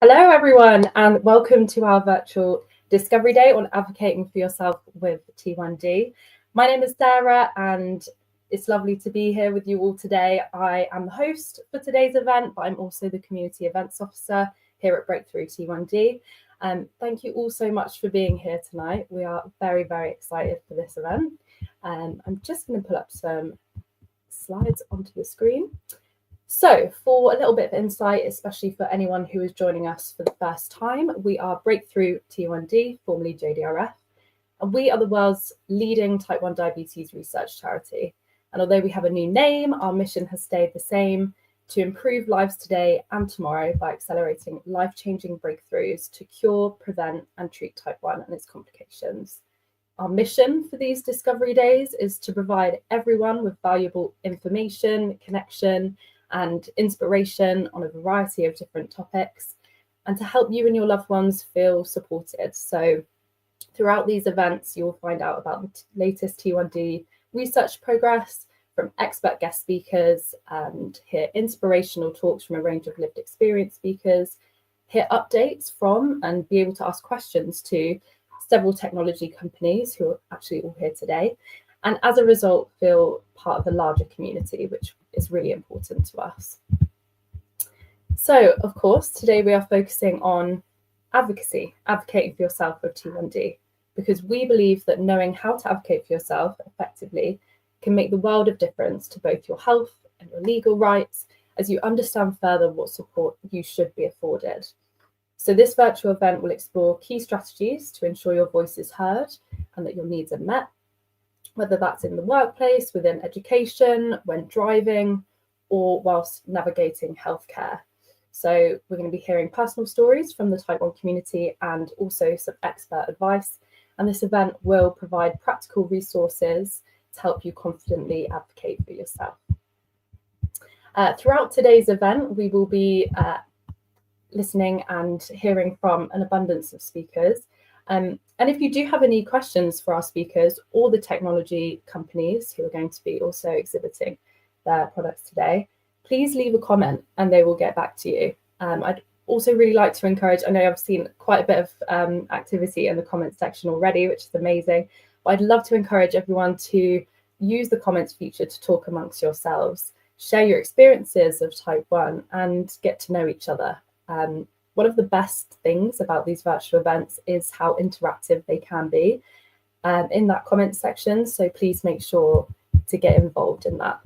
Hello, everyone, and welcome to our virtual Discovery Day on advocating for yourself with T1D. My name is Sarah, and it's lovely to be here with you all today. I am the host for today's event, but I'm also the Community Events Officer here at Breakthrough T1D. Thank you all so much for being here tonight. We are very, very excited for this event. I'm just going to pull up some slides onto the screen. So, for a little bit of insight, especially for anyone who is joining us for the first time, we are Breakthrough T1D, formerly JDRF, and we are the world's leading type 1 diabetes research charity. And although we have a new name, our mission has stayed the same: to improve lives today and tomorrow by accelerating life-changing breakthroughs to cure, prevent, and treat type 1 and its complications. Our mission for these Discovery Days is to provide everyone with valuable information, connection, and inspiration on a variety of different topics, and to help you and your loved ones feel supported. So throughout these events, you'll find out about the latest T1D research progress from expert guest speakers, and hear inspirational talks from a range of lived experience speakers, hear updates from and be able to ask questions to several technology companies who are actually all here today, and as a result feel part of a larger community, which is really important to us. So, of course, today we are focusing on advocacy, advocating for yourself with T1D, because we believe that knowing how to advocate for yourself effectively can make the world of difference to both your health and your legal rights, as you understand further what support you should be afforded. So this virtual event will explore key strategies to ensure your voice is heard and that your needs are met, whether that's in the workplace, within education, when driving, or whilst navigating healthcare. So we're going to be hearing personal stories from the type 1 community and also some expert advice. And this event will provide practical resources to help you confidently advocate for yourself. Throughout today's event, we will be listening and hearing from an abundance of speakers. And if you do have any questions for our speakers or the technology companies who are going to be also exhibiting their products today, please leave a comment and they will get back to you. I'd also really like to encourage, I know I've seen quite a bit of activity in the comments section already, which is amazing, but I'd love to encourage everyone to use the comments feature to talk amongst yourselves, share your experiences of type 1 and get to know each other. One of the best things about these virtual events is how interactive they can be in that comment section. So please make sure to get involved in that.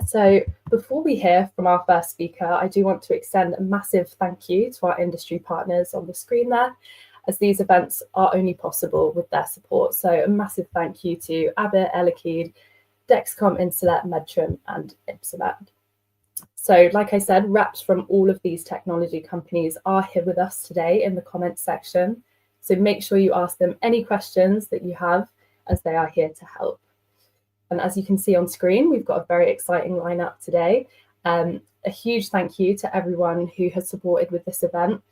So before we hear from our first speaker, I do want to extend a massive thank you to our industry partners on the screen there, as these events are only possible with their support. So a massive thank you to Abbott, Air Liquide, Dexcom, Insulet, Medtrim, and Ypsomed. So like I said, reps from all of these technology companies are here with us today in the comments section. So make sure you ask them any questions that you have, as they are here to help. And as you can see on screen, we've got a very exciting lineup today. A huge thank you to everyone who has supported with this event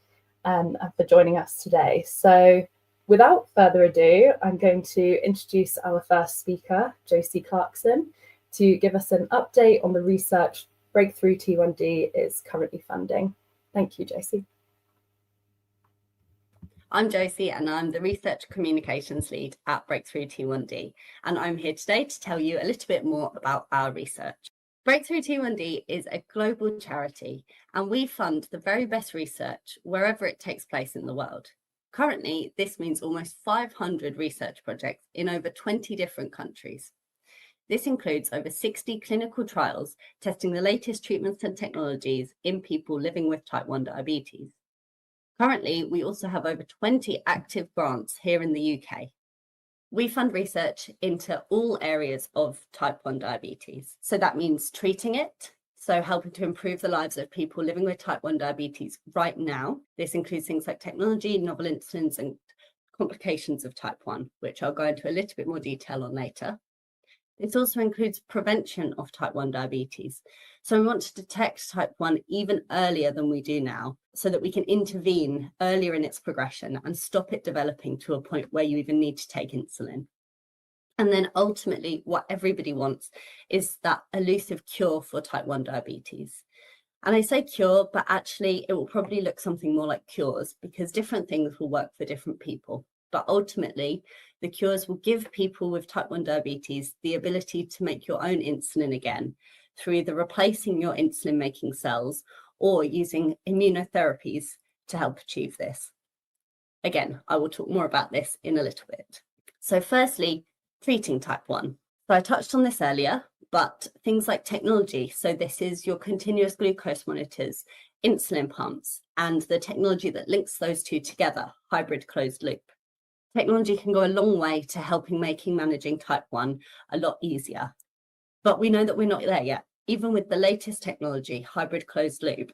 and for joining us today. So without further ado, I'm going to introduce our first speaker, Josie Clarkson, to give us an update on the research Breakthrough T1D is currently funding. Thank you, Josie. I'm Josie and I'm the Research Communications Lead at Breakthrough T1D, and I'm here today to tell you a little bit more about our research. Breakthrough T1D is a global charity and we fund the very best research wherever it takes place in the world. Currently, this means almost 500 research projects in over 20 different countries. This includes over 60 clinical trials testing the latest treatments and technologies in people living with type 1 diabetes. Currently, we also have over 20 active grants here in the UK. We fund research into all areas of type 1 diabetes. So that means treating it, so helping to improve the lives of people living with type 1 diabetes right now. This includes things like technology, novel insulins, and complications of type 1, which I'll go into a little bit more detail on later. This also includes prevention of type 1 diabetes. So we want to detect type 1 even earlier than we do now, so that we can intervene earlier in its progression and stop it developing to a point where you even need to take insulin. And then ultimately, what everybody wants is that elusive cure for type 1 diabetes. And I say cure, but actually it will probably look something more like cures, because different things will work for different people. But ultimately, the cures will give people with type 1 diabetes the ability to make your own insulin again through either replacing your insulin making cells or using immunotherapies to help achieve this. Again, I will talk more about this in a little bit. So firstly, treating type 1. So I touched on this earlier, but things like technology. So this is your continuous glucose monitors, insulin pumps, and the technology that links those two together, hybrid closed loop. Technology can go a long way to helping making managing type 1 a lot easier. But we know that we're not there yet. Even with the latest technology, hybrid closed loop,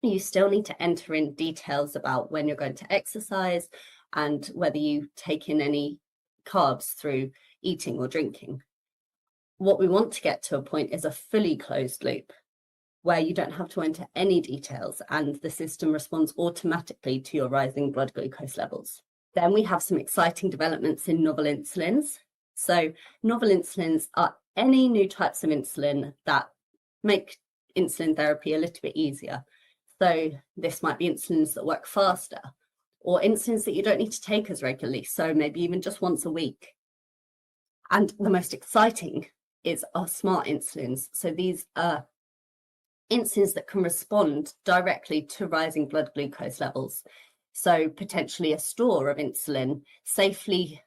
you still need to enter in details about when you're going to exercise and whether you take in any carbs through eating or drinking. What we want to get to a point is a fully closed loop where you don't have to enter any details and the system responds automatically to your rising blood glucose levels. Then we have some exciting developments in novel insulins. So novel insulins are any new types of insulin that make insulin therapy a little bit easier. So this might be insulins that work faster, or insulins that you don't need to take as regularly, so maybe even just once a week. And the most exciting is our smart insulins. So these are insulins that can respond directly to rising blood glucose levels. So potentially a store of insulin safely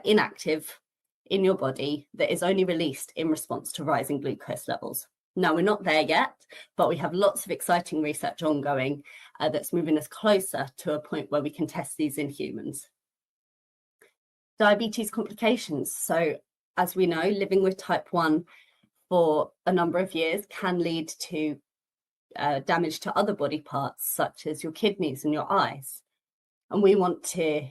inactive in your body that is only released in response to rising glucose levels. Now, we're not there yet, but we have lots of exciting research ongoing that's moving us closer to a point where we can test these in humans. Diabetes complications. So as we know, living with type 1 for a number of years can lead to damage to other body parts, such as your kidneys and your eyes. And we want to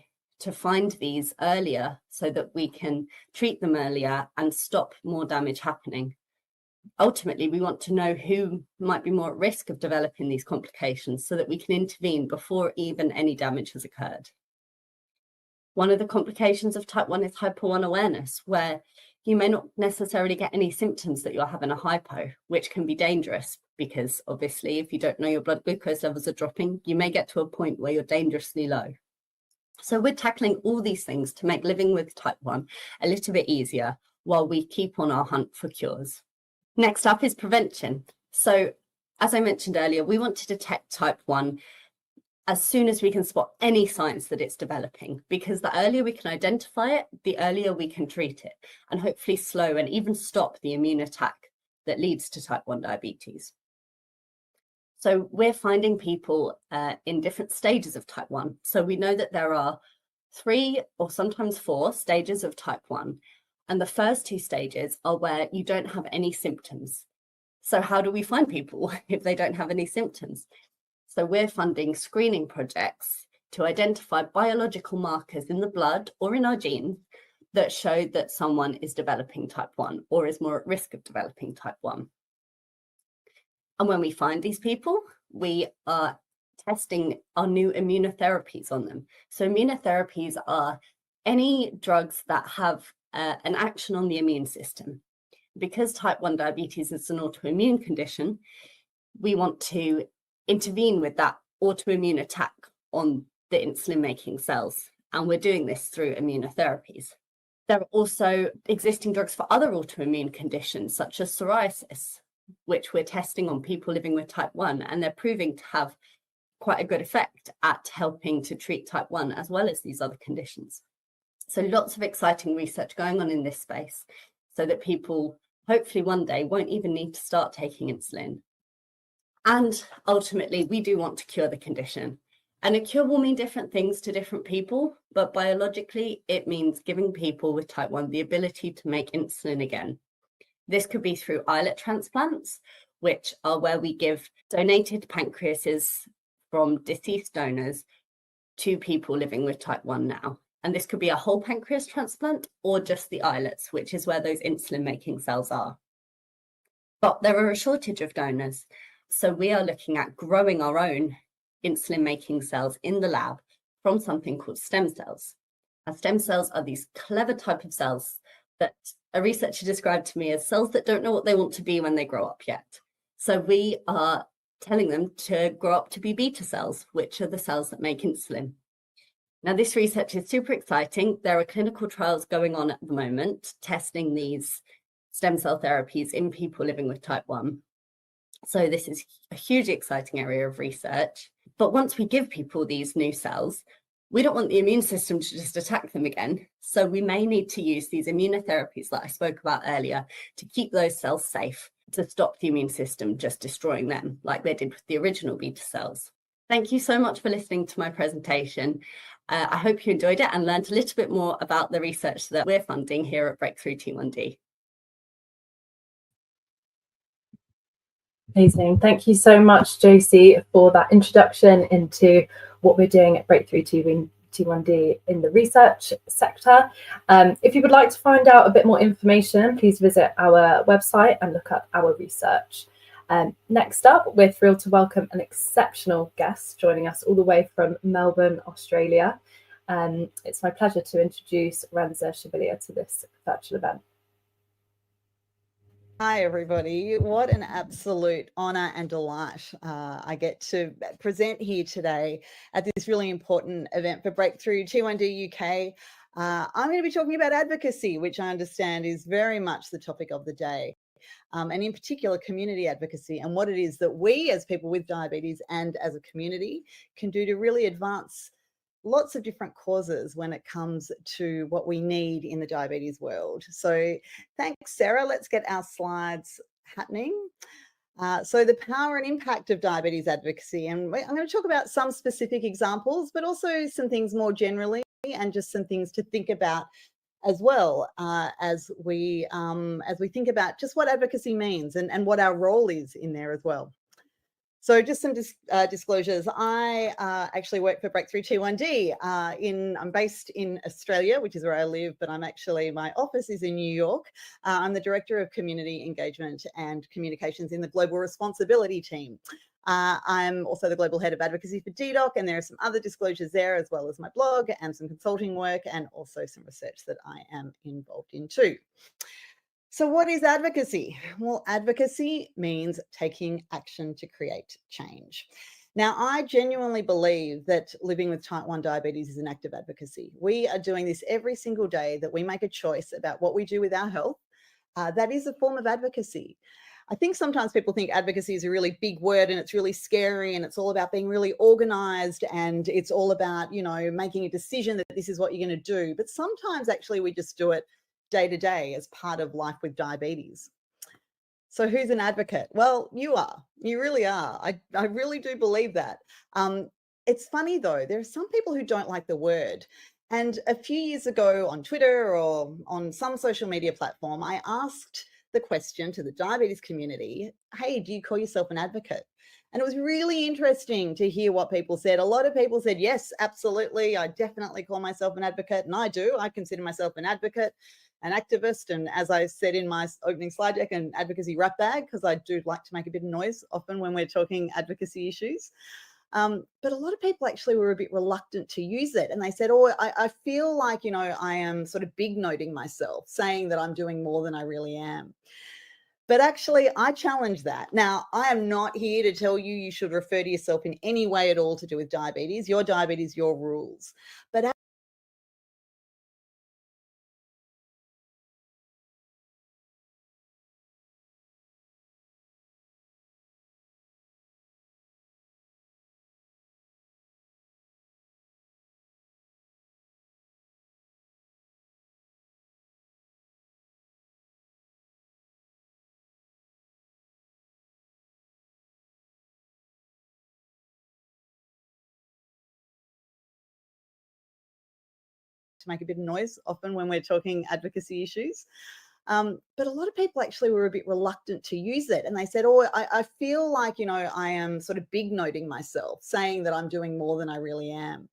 find these earlier so that we can treat them earlier and stop more damage happening. Ultimately, we want to know who might be more at risk of developing these complications so that we can intervene before even any damage has occurred. One of the complications of type 1 is hypo unawareness, where you may not necessarily get any symptoms that you're having a hypo, which can be dangerous because obviously if you don't know your blood glucose levels are dropping, you may get to a point where you're dangerously low. So we're tackling all these things to make living with type 1 a little bit easier while we keep on our hunt for cures. Next up is prevention. So as I mentioned earlier, we want to detect type 1 as soon as we can spot any signs that it's developing, because the earlier we can identify it, the earlier we can treat it and hopefully slow and even stop the immune attack that leads to type 1 diabetes. So we're finding people in different stages of type 1. So we know that there are 3 or sometimes 4 stages of type 1. And the first 2 stages are where you don't have any symptoms. So how do we find people if they don't have any symptoms? So we're funding screening projects to identify biological markers in the blood or in our genes that show that someone is developing type 1 or is more at risk of developing type 1. And when we find these people, we are testing our new immunotherapies on them. So immunotherapies are any drugs that have an action on the immune system. Because type 1 diabetes is an autoimmune condition, we want to intervene with that autoimmune attack on the insulin making cells. And we're doing this through immunotherapies. There are also existing drugs for other autoimmune conditions, such as psoriasis, which we're testing on people living with type 1, and they're proving to have quite a good effect at helping to treat type 1 as well as these other conditions. So lots of exciting research going on in this space so that people hopefully one day won't even need to start taking insulin. And ultimately, we do want to cure the condition. And a cure will mean different things to different people, but biologically, it means giving people with type 1 the ability to make insulin again. This could be through islet transplants, which are where we give donated pancreases from deceased donors to people living with type 1 now. And this could be a whole pancreas transplant or just the islets, which is where those insulin-making cells are. But there are a shortage of donors. So we are looking at growing our own insulin-making cells in the lab from something called stem cells. And stem cells are these clever type of cells that a researcher described to me as cells that don't know what they want to be when they grow up yet. So we are telling them to grow up to be beta cells, which are the cells that make insulin. Now, this research is super exciting. There are clinical trials going on at the moment testing these stem cell therapies in people living with type 1. So this is a hugely exciting area of research. But once we give people these new cells, we don't want the immune system to just attack them again. So we may need to use these immunotherapies that I spoke about earlier to keep those cells safe, to stop the immune system just destroying them like they did with the original beta cells. Thank you so much for listening to my presentation. I hope you enjoyed it and learned a little bit more about the research that we're funding here at Breakthrough T1D. Amazing. Thank you so much, Josie, for that introduction into what we're doing at Breakthrough T1D in the research sector. If you would like to find out a bit more information, please visit our website and look up our research. Next up, we're thrilled to welcome an exceptional guest joining us all the way from Melbourne, Australia. It's my pleasure to introduce Renza Shibilia to this virtual event. Hi, everybody. What an absolute honour and delight I get to present here today at this really important event for Breakthrough T1D UK. I'm going to be talking about advocacy, which I understand is very much the topic of the day, and in particular community advocacy and what it is that we as people with diabetes and as a community can do to really advance lots of different causes when it comes to what we need in the diabetes world. So thanks, Sarah. Let's get our slides happening. So the power and impact of diabetes advocacy. And I'm going to talk about some specific examples, but also some things more generally and just some things to think about as well as we think about just what advocacy means and what our role is in there as well. So just some disclosures. I actually work for Breakthrough T1D. I'm based in Australia, which is where I live, but my office is in New York. I'm the Director of Community Engagement and Communications in the Global Responsibility team. I'm also the Global Head of Advocacy for DDoC, and there are some other disclosures there, as well as my blog and some consulting work, and also some research that I am involved in too. So what is advocacy? Well, advocacy means taking action to create change. Now, I genuinely believe that living with type 1 diabetes is an act of advocacy. We are doing this every single day, that we make a choice about what we do with our health. That is a form of advocacy. I think sometimes people think advocacy is a really big word and it's really scary and it's all about being really organized and it's all about, making a decision that this is what you're going to do. But sometimes actually we just do it day to day as part of life with diabetes. So who's an advocate? Well, you are. You really are. I really do believe that. It's funny though, there are some people who don't like the word. And a few years ago on Twitter or on some social media platform, I asked the question to the diabetes community, hey, do you call yourself an advocate? And it was really interesting to hear what people said. A lot of people said, yes, absolutely. I definitely call myself an advocate. And I do. I consider myself an advocate, an activist, and as I said in my opening slide deck, an advocacy rap bag, because I do like to make a bit of noise often when we're talking advocacy issues. But a lot of people actually were a bit reluctant to use it. And they said, I feel like, I am sort of big noting myself, saying that I'm doing more than I really am. But actually, I challenge that. Now, I am not here to tell you you should refer to yourself in any way at all to do with diabetes. Your diabetes, your rules. But to make a bit of noise often when we're talking advocacy issues. But a lot of people actually were a bit reluctant to use it. And they said, I feel like, I am sort of big noting myself, saying that I'm doing more than I really am.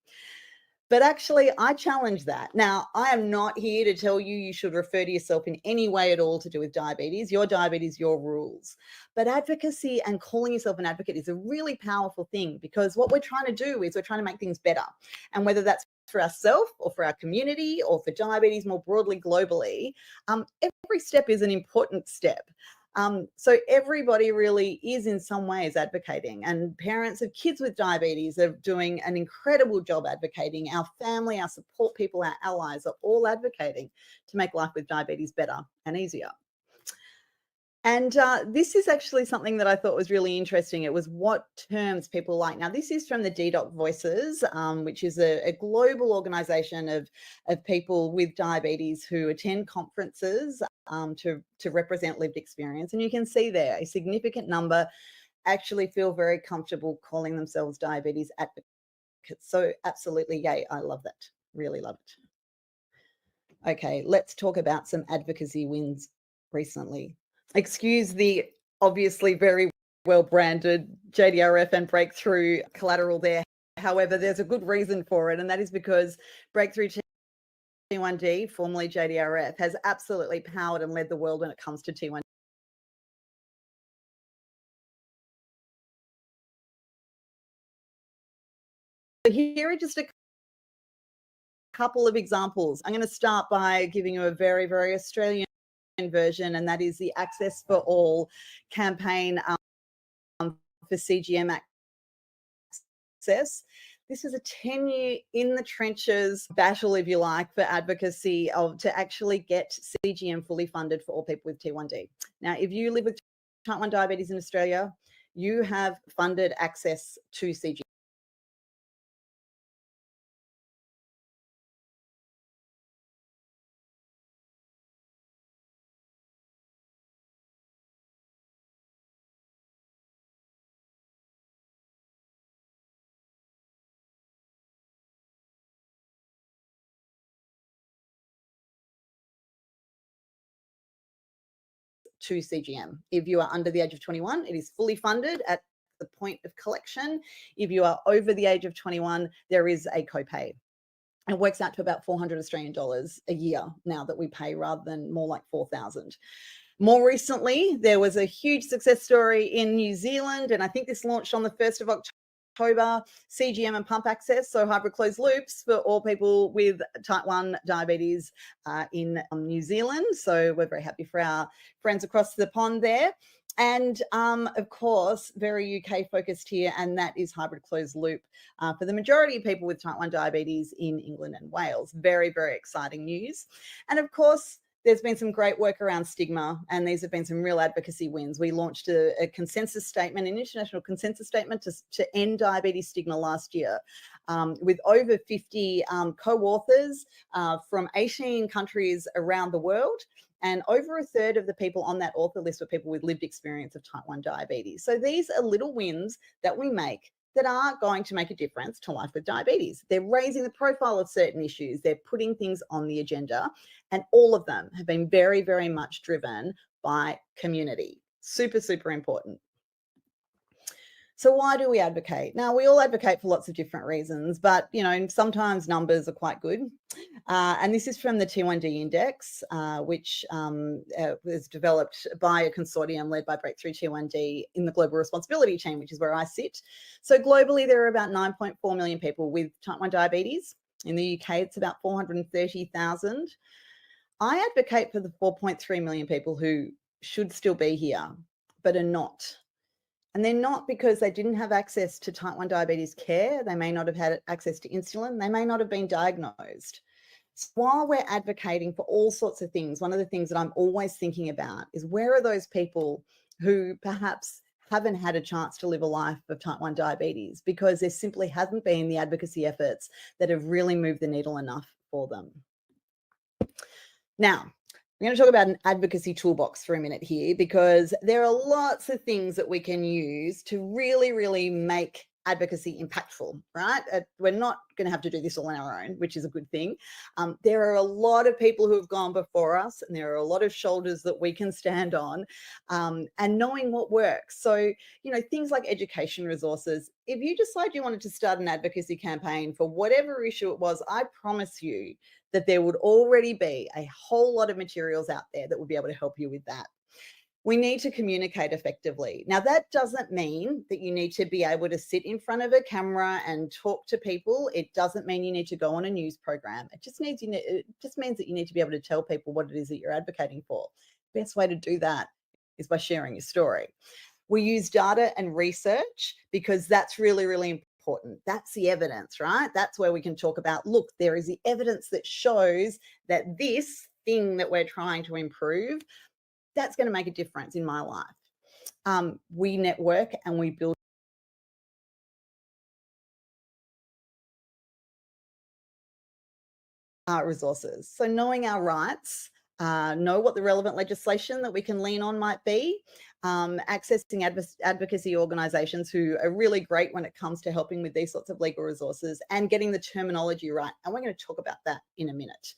But actually, I challenge that. Now, I am not here to tell you you should refer to yourself in any way at all to do with diabetes. Your diabetes, your rules. But advocacy and calling yourself an advocate is a really powerful thing, because what we're trying to do is we're trying to make things better. And whether that's for ourselves or for our community or for diabetes more broadly globally, every step is an important step. So everybody really is in some ways advocating, and parents of kids with diabetes are doing an incredible job advocating. Our family, our support people, our allies are all advocating to make life with diabetes better and easier. And this is actually something that I thought was really interesting. It was what terms people like. Now, this is from the DDoC Voices, which is a global organization of people with diabetes who attend conferences to represent lived experience. And you can see there a significant number actually feel very comfortable calling themselves diabetes advocates. So absolutely, yay, I love that. Really love it. Okay, let's talk about some advocacy wins recently. Excuse the obviously very well branded JDRF and Breakthrough collateral there. However, there's a good reason for it, and that is because Breakthrough T1D, formerly JDRF, has absolutely powered and led the world when it comes to T1D. So here are just a couple of examples. I'm going to start by giving you a very, very Australian version, and that is the Access for All campaign for CGM access. This is a 10-year in the trenches battle, if you like, for advocacy to actually get CGM fully funded for all people with T1D. Now, if you live with type 1 diabetes in Australia, you have funded access to CGM. To CGM. If you are under the age of 21, it is fully funded at the point of collection. If you are over the age of 21, there is a copay. It works out to about 400 Australian dollars a year now that we pay, rather than more like 4,000. More recently, there was a huge success story in New Zealand, and I think this launched on the 1st of October, CGM and pump access, so hybrid closed loops for all people with type 1 diabetes in New Zealand. So we're very happy for our friends across the pond there. And of course, very UK focused here, and that is hybrid closed loop for the majority of people with type 1 diabetes in England and Wales. Very, very exciting news. And of course, there's been some great work around stigma, and these have been some real advocacy wins. We launched a consensus statement, an international consensus statement to end diabetes stigma last year, with over 50 co-authors from 18 countries around the world. And over a third of the people on that author list were people with lived experience of type 1 diabetes. So these are little wins that we make that are going to make a difference to life with diabetes. They're raising the profile of certain issues. They're putting things on the agenda. And all of them have been very, very much driven by community. Super, super important. So why do we advocate? Now, we all advocate for lots of different reasons, but, you know, sometimes numbers are quite good. And this is from the T1D Index, which was developed by a consortium led by Breakthrough T1D in the Global Responsibility Team, which is where I sit. So globally, there are about 9.4 million people with type 1 diabetes. In the UK, it's about 430,000. I advocate for the 4.3 million people who should still be here, but are not. And they're not because they didn't have access to type 1 diabetes care. They may not have had access to insulin. They may not have been diagnosed. So while we're advocating for all sorts of things, one of the things that I'm always thinking about is, where are those people who perhaps haven't had a chance to live a life of type 1 diabetes because there simply hasn't been the advocacy efforts that have really moved the needle enough for them. Now, we're going to talk about an advocacy toolbox for a minute here, because there are lots of things that we can use to really, really make advocacy impactful, right? We're not going to have to do this all on our own, which is a good thing. There are a lot of people who have gone before us, and there are a lot of shoulders that we can stand on, and knowing what works. So, you know, things like education resources. If you decide you wanted to start an advocacy campaign for whatever issue it was, I promise you that there would already be a whole lot of materials out there that would be able to help you with that. We need to communicate effectively. Now, that doesn't mean that you need to be able to sit in front of a camera and talk to people. It doesn't mean you need to go on a news program. It just means that you need to be able to tell people what it is that you're advocating for. Best way to do that is by sharing your story. We use data and research because that's really, really important. That's the evidence, right? That's where we can talk about, look, there is the evidence that shows that this thing that we're trying to improve, that's going to make a difference in my life. We network and we build resources. So knowing our rights, know what the relevant legislation that we can lean on might be, accessing advocacy organisations who are really great when it comes to helping with these sorts of legal resources, and getting the terminology right. And we're going to talk about that in a minute.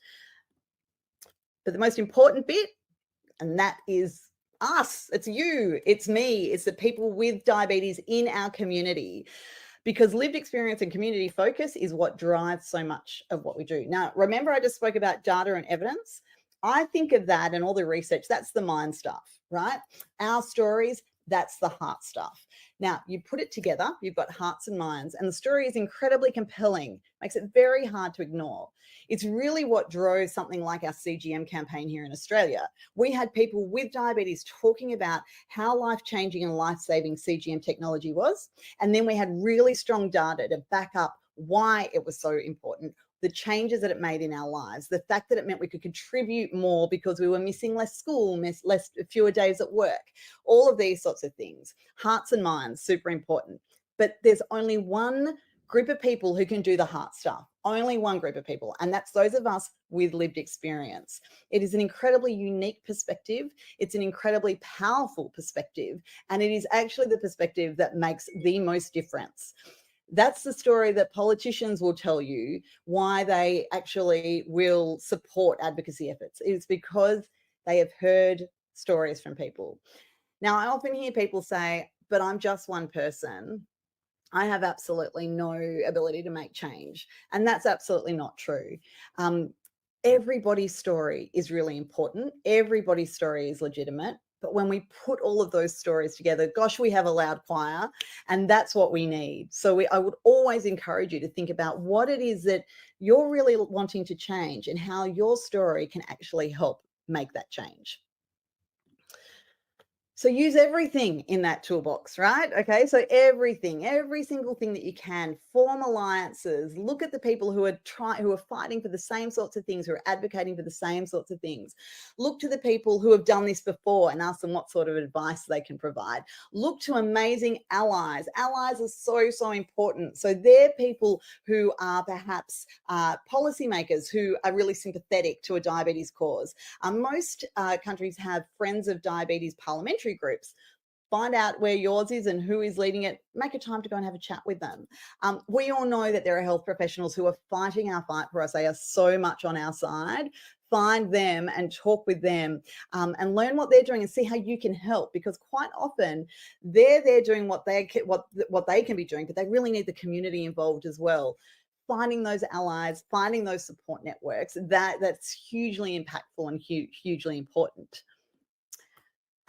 But the most important bit, and that is us, it's you, it's me, it's the people with diabetes in our community. Because lived experience and community focus is what drives so much of what we do. Now, remember I just spoke about data and evidence? I think of that and all the research, that's the mind stuff, right? Our stories, that's the heart stuff. Now, you put it together, you've got hearts and minds, and the story is incredibly compelling, makes it very hard to ignore. It's really what drove something like our CGM campaign here in Australia. We had people with diabetes talking about how life-changing and life-saving CGM technology was, and then we had really strong data to back up why it was so important, the changes that it made in our lives, the fact that it meant we could contribute more because we were missing less school, fewer days at work, all of these sorts of things. Hearts and minds, super important. But there's only one group of people who can do the heart stuff, only one group of people, and that's those of us with lived experience. It is an incredibly unique perspective. It's an incredibly powerful perspective, and it is actually the perspective that makes the most difference. That's the story that politicians will tell you why they actually will support advocacy efforts. It's because they have heard stories from people. Now, I often hear people say, but I'm just one person. I have absolutely no ability to make change. And that's absolutely not true. Everybody's story is really important. Everybody's story is legitimate. But when we put all of those stories together, gosh, we have a loud choir, and that's what we need. So I would always encourage you to think about what it is that you're really wanting to change and how your story can actually help make that change. So use everything in that toolbox, right? Okay, so everything, every single thing that you can, form alliances, look at the people who are fighting for the same sorts of things, who are advocating for the same sorts of things. Look to the people who have done this before and ask them what sort of advice they can provide. Look to amazing allies. Allies are so, so important. So they're people who are perhaps policymakers who are really sympathetic to a diabetes cause. Most countries have Friends of Diabetes parliamentary groups. Find out where yours is and who is leading it. Make a time to go and have a chat with them. We all know that there are health professionals who are fighting our fight for us. They are so much on our side. Find them and talk with them and learn what they're doing and see how you can help, because quite often they're doing what they can be doing, but they really need the community involved as well. Finding those allies, finding those support networks, that's hugely impactful and hugely important.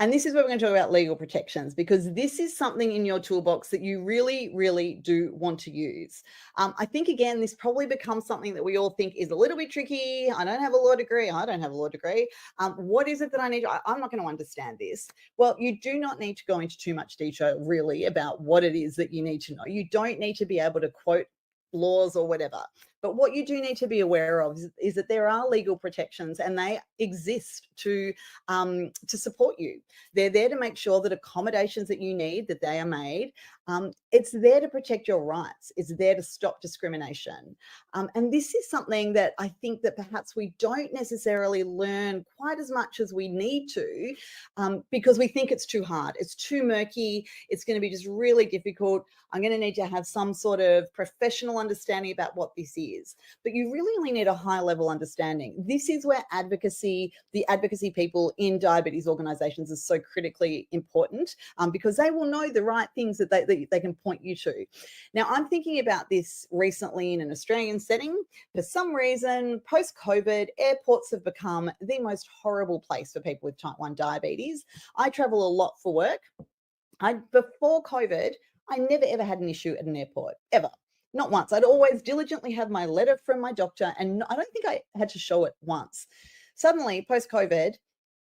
And this is where we're going to talk about legal protections, because this is something in your toolbox that you really, really do want to use. I think, again, this probably becomes something that we all think is a little bit tricky. I don't have a law degree. I don't have a law degree. What is it that I need? I'm not going to understand this. Well, you do not need to go into too much detail, really, about what it is that you need to know. You don't need to be able to quote laws or whatever. But what you do need to be aware of is that there are legal protections, and they exist to support you. They're there to make sure that accommodations that you need, that they are made. It's there to protect your rights. It's there to stop discrimination. And this is something that I think that perhaps we don't necessarily learn quite as much as we need to, because we think it's too hard. It's too murky. It's going to be just really difficult. I'm going to need to have some sort of professional understanding about what this is. But you really only need a high level understanding. This is where the advocacy people in diabetes organizations is so critically important, because they will know the right things that they can point you to. Now, I'm thinking about this recently in an Australian setting. For some reason, post-COVID, airports have become the most horrible place for people with type 1 diabetes. I travel a lot for work. Before COVID, I never ever had an issue at an airport, ever. Not once. I'd always diligently have my letter from my doctor, and I don't think I had to show it once. Suddenly, post-COVID,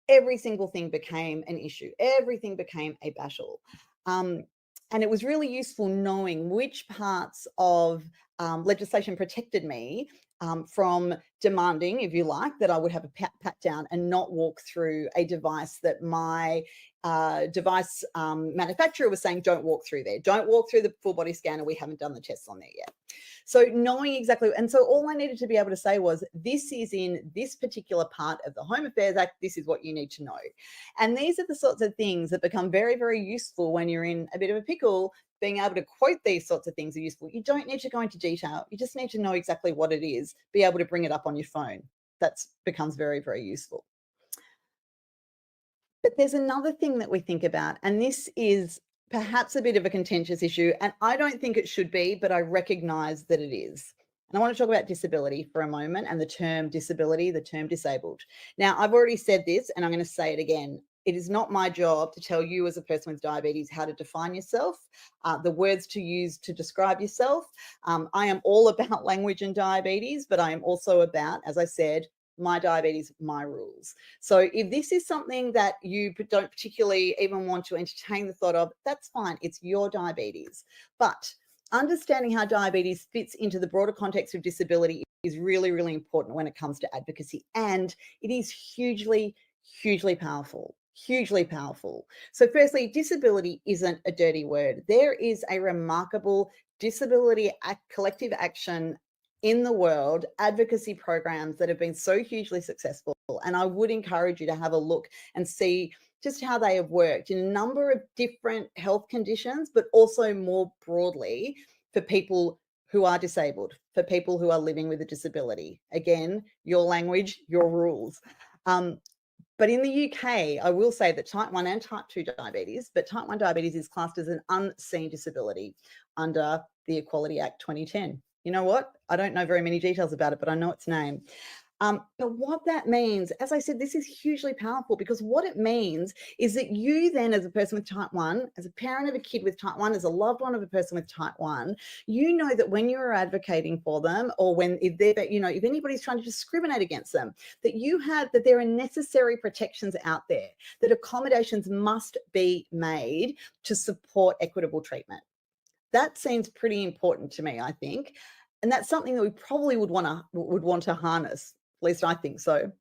every single thing became an issue. Everything became a battle. And it was really useful knowing which parts of legislation protected me from demanding, if you like, that I would have a pat down and not walk through a device that my device manufacturer was saying, don't walk through there. Don't walk through the full body scanner. We haven't done the tests on there yet. So knowing exactly, and so all I needed to be able to say was, this is in this particular part of the Home Affairs Act, this is what you need to know. And these are the sorts of things that become very, very useful when you're in a bit of a pickle. Being able to quote these sorts of things are useful. You don't need to go into detail. You just need to know exactly what it is, be able to bring it up on your phone. That becomes very, very useful. But there's another thing that we think about, and this is perhaps a bit of a contentious issue, and I don't think it should be, but I recognize that it is. And I want to talk about disability for a moment, and the term disability, the term disabled. Now, I've already said this, and I'm going to say it again. It is not my job to tell you as a person with diabetes how to define yourself, the words to use to describe yourself. I am all about language and diabetes, but I am also about, as I said, my diabetes, my rules. So if this is something that you don't particularly even want to entertain the thought of, that's fine. It's your diabetes. But understanding how diabetes fits into the broader context of disability is really, really important when it comes to advocacy. And it is hugely, hugely powerful. Hugely powerful. So firstly, disability isn't a dirty word. There is a remarkable disability collective action in the world, advocacy programs that have been so hugely successful. And I would encourage you to have a look and see just how they have worked in a number of different health conditions, but also more broadly for people who are disabled, for people who are living with a disability. Again, your language, your rules. But in the UK, I will say that type 1 and type 2 diabetes, but type 1 diabetes is classed as an unseen disability under the Equality Act 2010. You know what? I don't know very many details about it, but I know its name. But what that means, as I said, this is hugely powerful, because what it means is that you then, as a person with type 1, as a parent of a kid with type 1, as a loved one of a person with type 1, you know that when you're advocating for them, or when if anybody's trying to discriminate against them, that there are necessary protections out there, that accommodations must be made to support equitable treatment. That seems pretty important to me, I think. And that's something that we probably would want to harness. At least I think so.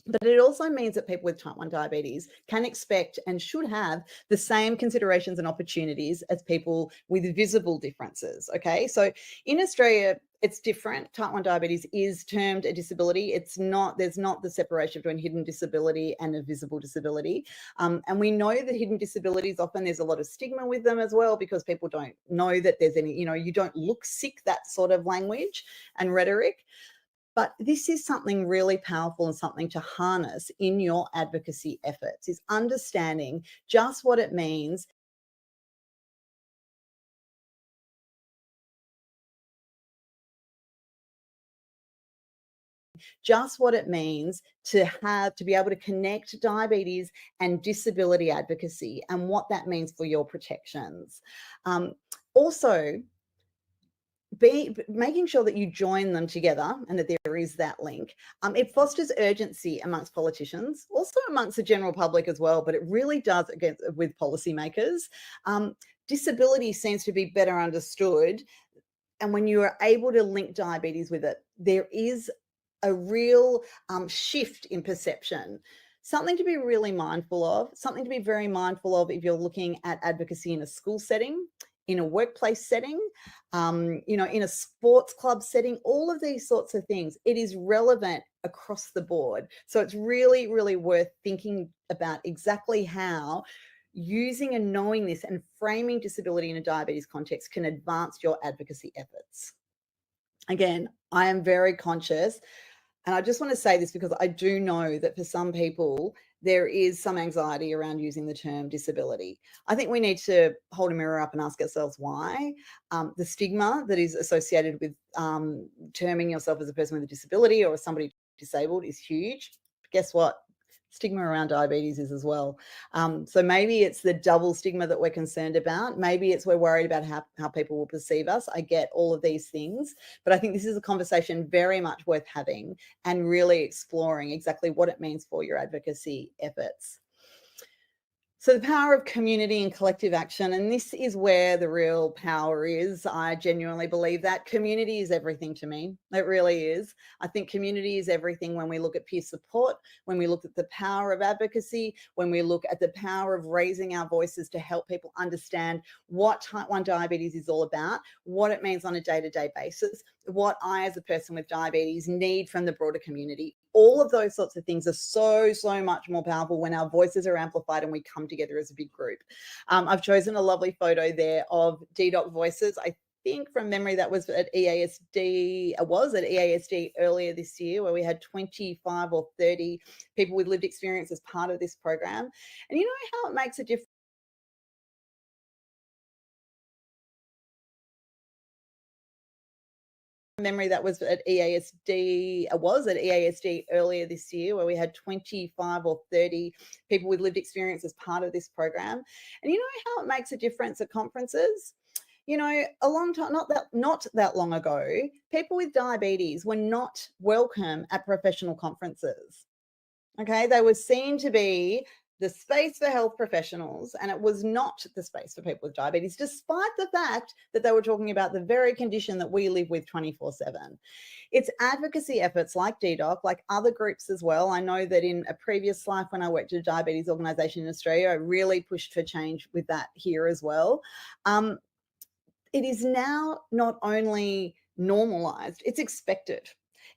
But it also means that people with type 1 diabetes can expect and should have the same considerations and opportunities as people with visible differences. Okay, so in Australia, it's different. Type 1 diabetes is termed a disability. There's not the separation between hidden disability and a visible disability. And we know that hidden disabilities, often there's a lot of stigma with them as well, because people don't know that there's any, you don't look sick, that sort of language and rhetoric. But this is something really powerful and something to harness in your advocacy efforts, is understanding just what it means to be able to connect diabetes and disability advocacy, and what that means for your protections. Also, making sure that you join them together and that there is that link. It fosters urgency amongst politicians, also amongst the general public as well, but it really does with policymakers. Disability seems to be better understood, and when you are able to link diabetes with it, there is a real shift in perception. Something to be really mindful of, something to be very mindful of if you're looking at advocacy in a school setting, in a workplace setting, in a sports club setting, all of these sorts of things. It is relevant across the board. So it's really, really worth thinking about exactly how using and knowing this and framing disability in a diabetes context can advance your advocacy efforts. Again, I am very conscious, and I just want to say this because I do know that for some people, there is some anxiety around using the term disability. I think we need to hold a mirror up and ask ourselves why. The stigma that is associated with terming yourself as a person with a disability or as somebody disabled is huge. Guess what? stigma around diabetes is as well. So maybe it's the double stigma that we're concerned about. Maybe it's we're worried about how people will perceive us. I get all of these things, but I think this is a conversation very much worth having and really exploring exactly what it means for your advocacy efforts. So the power of community and collective action, and this is where the real power is. I genuinely believe that community is everything to me. It really is. I think community is everything when we look at peer support, when we look at the power of advocacy, when we look at the power of raising our voices to help people understand what type 1 diabetes is all about, what it means on a day-to-day basis, what I as a person with diabetes need from the broader community. All of those sorts of things are so much more powerful when our voices are amplified and we come together as a big group. I've chosen a lovely photo there of DDoC Voices. I think from memory that was at EASD earlier this year, where we had 25 or 30 people with lived experience as part of this program. And you know how it makes a difference? Memory that was at EASD earlier this year, where we had 25 or 30 people with lived experience as part of this program. And you know how it makes a difference at conferences? You know, a long time, not that long ago, people with diabetes were not welcome at professional conferences. Okay, they were seen to be the space for health professionals, and it was not the space for people with diabetes, despite the fact that they were talking about the very condition that we live with 24/7. It's advocacy efforts like DDoC, like other groups as well. I know that in a previous life, when I worked at a diabetes organisation in Australia, I really pushed for change with that here as well. It is now not only normalised, it's expected.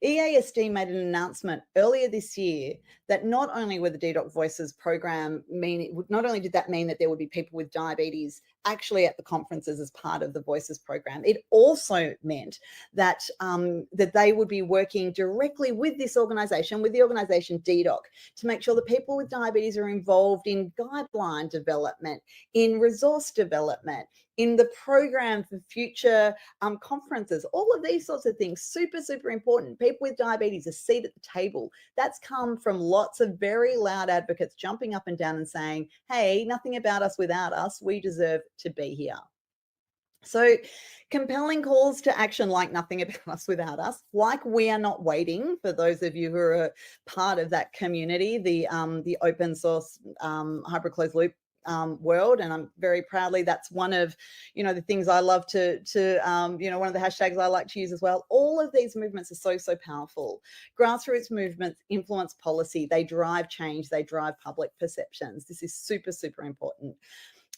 EASD made an announcement earlier this year that not only were the DDoC Voices program not only did that mean that there would be people with diabetes actually at the conferences as part of the Voices program, it also meant that that they would be working directly with this organisation, with the organisation DDoC, to make sure that people with diabetes are involved in guideline development, in resource development, in the program for future conferences, all of these sorts of things, super important. People with diabetes, a seat at the table. That's come from lots of very loud advocates jumping up and down and saying, hey, nothing about us without us. We deserve to be here. So compelling calls to action like nothing about us without us, like we are not waiting, for those of you who are part of that community, the open source hybrid closed loop world. And I'm very proudly, that's one of, the things I love to one of the hashtags I like to use as well. All of these movements are so powerful. Grassroots movements influence policy. They drive change. They drive public perceptions. This is super important.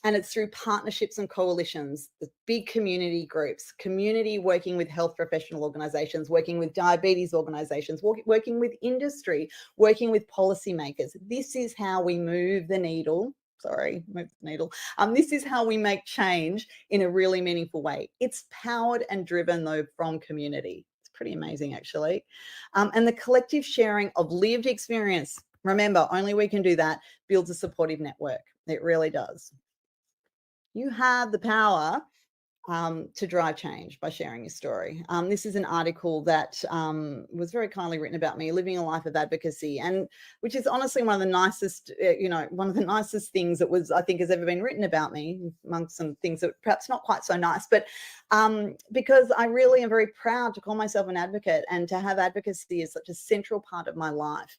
And it's through partnerships and coalitions, the big community groups, community working with health professional organisations, working with diabetes organisations, working with industry, working with policymakers. This is how we move the needle. This is how we make change in a really meaningful way. It's powered and driven, though, from community. It's pretty amazing, actually. And the collective sharing of lived experience, remember, only we can do that, builds a supportive network. It really does. You have the power to drive change by sharing your story. This is an article that was very kindly written about me, living a life of advocacy, and which is honestly one of the nicest, things that I think has ever been written about me, amongst some things that perhaps not quite so nice, but because I really am very proud to call myself an advocate and to have advocacy as such a central part of my life.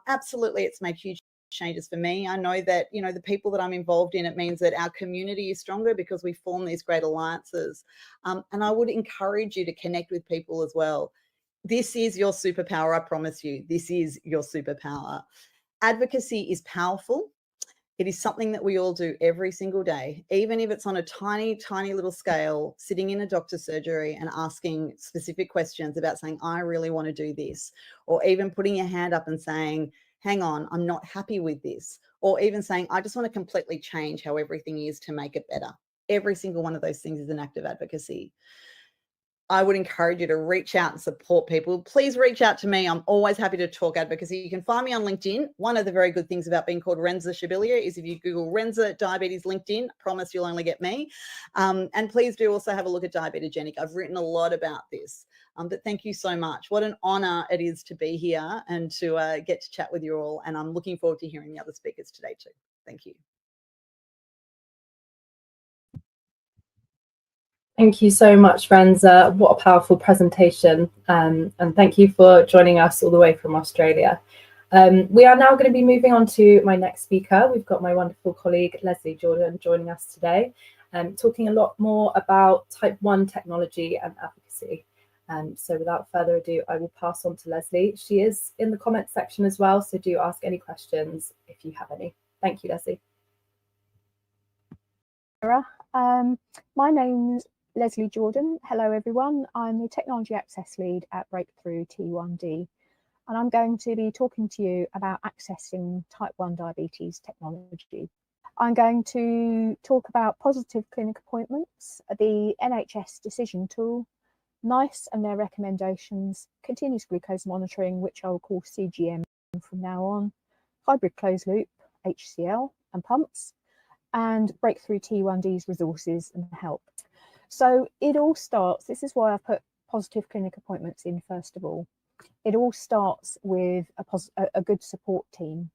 Absolutely, it's made huge changes for me. I know that, the people that I'm involved in, it means that our community is stronger because we form these great alliances. And I would encourage you to connect with people as well. This is your superpower, I promise you. This is your superpower. Advocacy is powerful. It is something that we all do every single day, even if it's on a tiny little scale, sitting in a doctor's surgery and asking specific questions about saying, I really want to do this, or even putting your hand up and saying, hang on, I'm not happy with this, or even saying, I just want to completely change how everything is to make it better. Every single one of those things is an act of advocacy. I would encourage you to reach out and support people. Please reach out to me. I'm always happy to talk advocacy. You can find me on LinkedIn. One of the very good things about being called Renza Shabilia is if you Google Renza Diabetes LinkedIn, I promise you'll only get me. And please do also have a look at Diabetogenic. I've written a lot about this. But thank you so much. What an honor it is to be here and to get to chat with you all. And I'm looking forward to hearing the other speakers today too. Thank you. Thank you so much, Renza. What a powerful presentation. And thank you for joining us all the way from Australia. We are now going to be moving on to my next speaker. We've got my wonderful colleague, Leslie Jordan, joining us today, talking a lot more about type 1 technology and advocacy. So without further ado, I will pass on to Leslie. She is in the comments section as well, so do ask any questions if you have any. Thank you, Leslie. My name's Leslie Jordan. Hello, everyone. I'm the Technology Access Lead at Breakthrough T1D, and I'm going to be talking to you about accessing type 1 diabetes technology. I'm going to talk about positive clinic appointments, the NHS decision tool, NICE and their recommendations, continuous glucose monitoring, which I will call CGM from now on, hybrid closed loop, HCL, and pumps, and Breakthrough T1D's resources and help. So it all starts, this is why I put positive clinic appointments in first of all. It all starts with a good support team.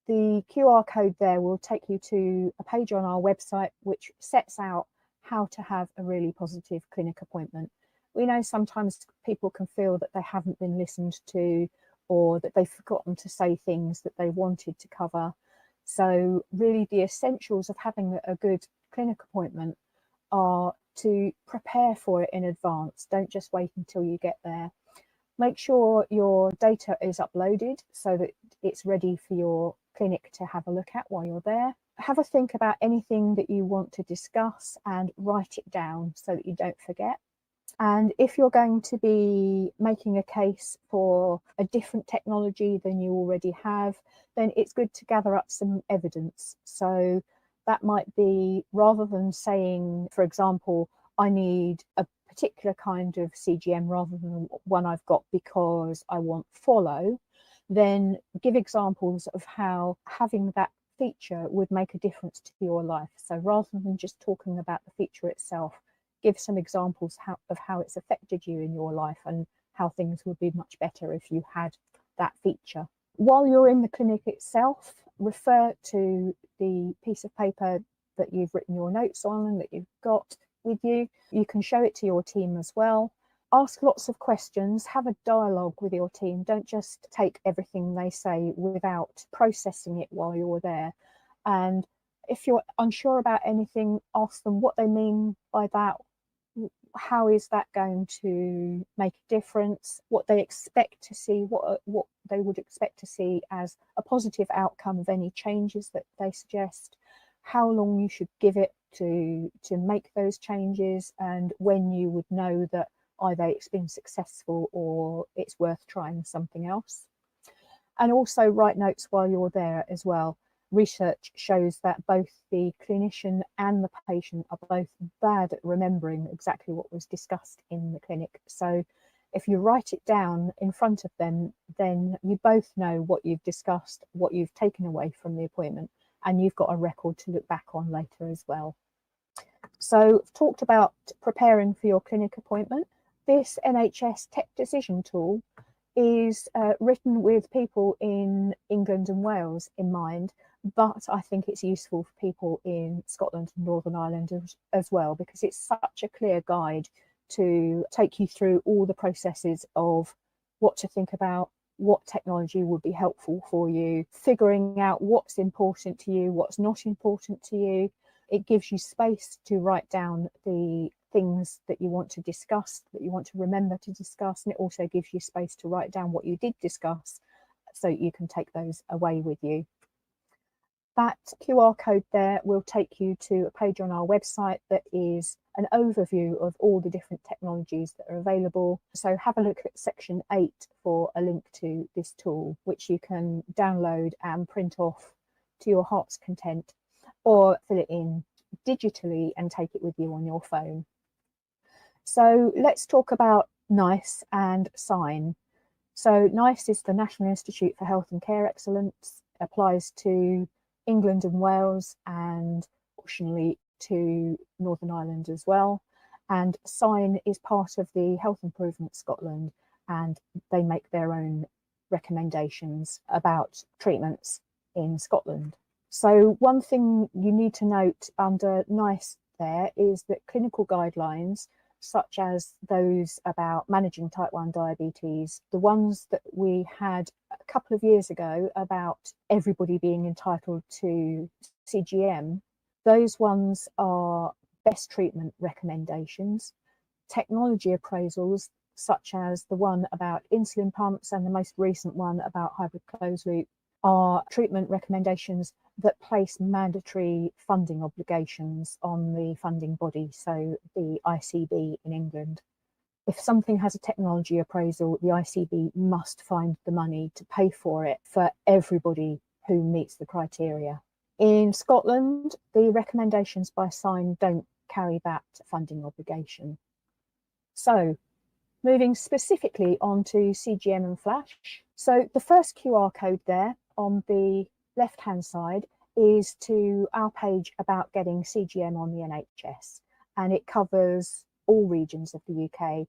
The QR code there will take you to a page on our website which sets out how to have a really positive clinic appointment. We know sometimes people can feel that they haven't been listened to or that they've forgotten to say things that they wanted to cover. So really the essentials of having a good clinic appointment are to prepare for it in advance. Don't just wait until you get there. Make sure your data is uploaded so that it's ready for your clinic to have a look at while you're there. Have a think about anything that you want to discuss and write it down so that you don't forget. And if you're going to be making a case for a different technology than you already have, then it's good to gather up some evidence. So that might be, rather than saying, for example, I need a particular kind of CGM rather than one I've got because I want follow, then give examples of how having that feature would make a difference to your life. So rather than just talking about the feature itself, give some examples of how it's affected you in your life and how things would be much better if you had that feature. While you're in the clinic itself, refer to the piece of paper that you've written your notes on and that you've got with you. You can show it to your team as well. Ask lots of questions, have a dialogue with your team. Don't just take everything they say without processing it while you're there. And if you're unsure about anything, ask them what they mean by that. How is that going to make a difference? What they expect to see, what they would expect to see as a positive outcome of any changes that they suggest, how long you should give it to make those changes, and when you would know that either it's been successful or it's worth trying something else. And also write notes while you're there as well. Research shows that both the clinician and the patient are both bad at remembering exactly what was discussed in the clinic. So if you write it down in front of them, then you both know what you've discussed, what you've taken away from the appointment, and you've got a record to look back on later as well. So I've talked about preparing for your clinic appointment. This NHS tech decision tool is written with people in England and Wales in mind, but I think it's useful for people in Scotland and Northern Ireland as well, because it's such a clear guide to take you through all the processes of what to think about, what technology would be helpful for you, figuring out what's important to you, what's not important to you. It gives you space to write down the things that you want to discuss, that you want to remember to discuss, and it also gives you space to write down what you did discuss so you can take those away with you. That QR code there will take you to a page on our website that is an overview of all the different technologies that are available. So have a look at section 8 for a link to this tool, which you can download and print off to your heart's content, or fill it in digitally and take it with you on your phone. So let's talk about NICE and SIGN. So NICE is the National Institute for Health and Care Excellence, applies to England and Wales and fortunately to Northern Ireland as well. And SIGN is part of the Health Improvement Scotland, and they make their own recommendations about treatments in Scotland. So one thing you need to note under NICE there is that clinical guidelines such as those about managing type 1 diabetes, the ones that we had a couple of years ago about everybody being entitled to CGM, those ones are best treatment recommendations. Technology appraisals, such as the one about insulin pumps and the most recent one about hybrid closed loop, are treatment recommendations that place mandatory funding obligations on the funding body, so the ICB in England. If something has a technology appraisal, the ICB must find the money to pay for it for everybody who meets the criteria. In Scotland, the recommendations by SIGN don't carry that funding obligation. So, moving specifically onto CGM and Flash. So the first QR code there on the left-hand side is to our page about getting CGM on the NHS, and it covers all regions of the UK.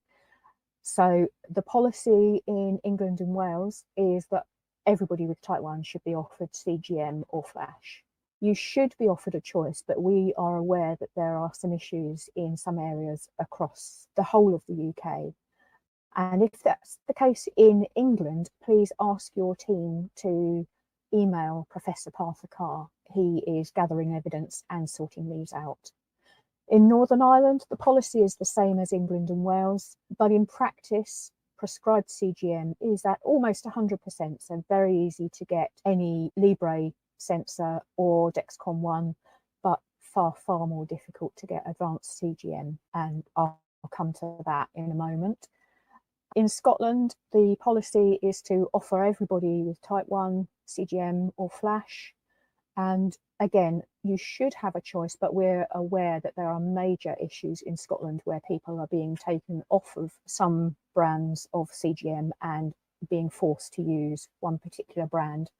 So the policy in England and Wales is that everybody with type 1 should be offered CGM or Flash. You should be offered a choice, but we are aware that there are some issues in some areas across the whole of the UK. And if that's the case in England, please ask your team to email Professor Partha Carr. He is gathering evidence and sorting these out. In Northern Ireland, the policy is the same as England and Wales, but in practice, prescribed CGM is at almost 100%, so very easy to get any Libre sensor or Dexcom One, but far, far more difficult to get advanced CGM, and I'll come to that in a moment. In Scotland, the policy is to offer everybody with type 1 CGM or Flash. And again, you should have a choice, but we're aware that there are major issues in Scotland where people are being taken off of some brands of CGM and being forced to use one particular brand.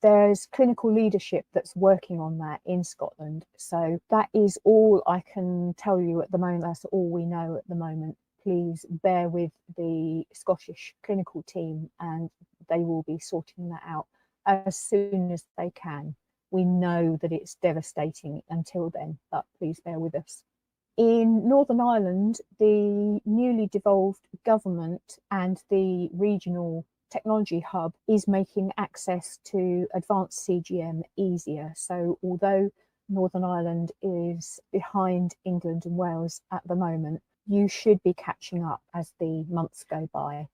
There's clinical leadership that's working on that in Scotland. So that is all I can tell you at the moment. That's all we know at the moment. Please bear with the Scottish clinical team and they will be sorting that out as soon as they can. We know that it's devastating until then, but please bear with us. In Northern Ireland, the newly devolved government and the regional technology hub is making access to advanced CGM easier. So although Northern Ireland is behind England and Wales at the moment, you should be catching up as the months go by.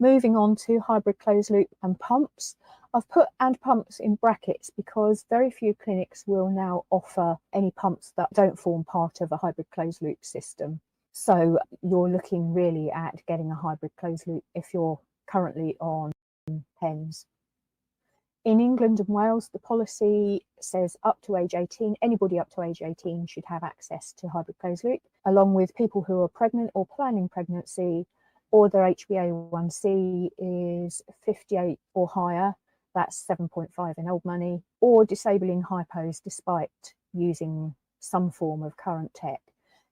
Moving on to hybrid closed loop and pumps. I've put and pumps in brackets because very few clinics will now offer any pumps that don't form part of a hybrid closed loop system. So you're looking really at getting a hybrid closed loop if you're currently on pens. In England and Wales, the policy says up to age 18, anybody up to age 18 should have access to hybrid closed loop, along with people who are pregnant or planning pregnancy, or their HbA1c is 58 or higher, that's 7.5 in old money, or disabling hypos despite using some form of current tech.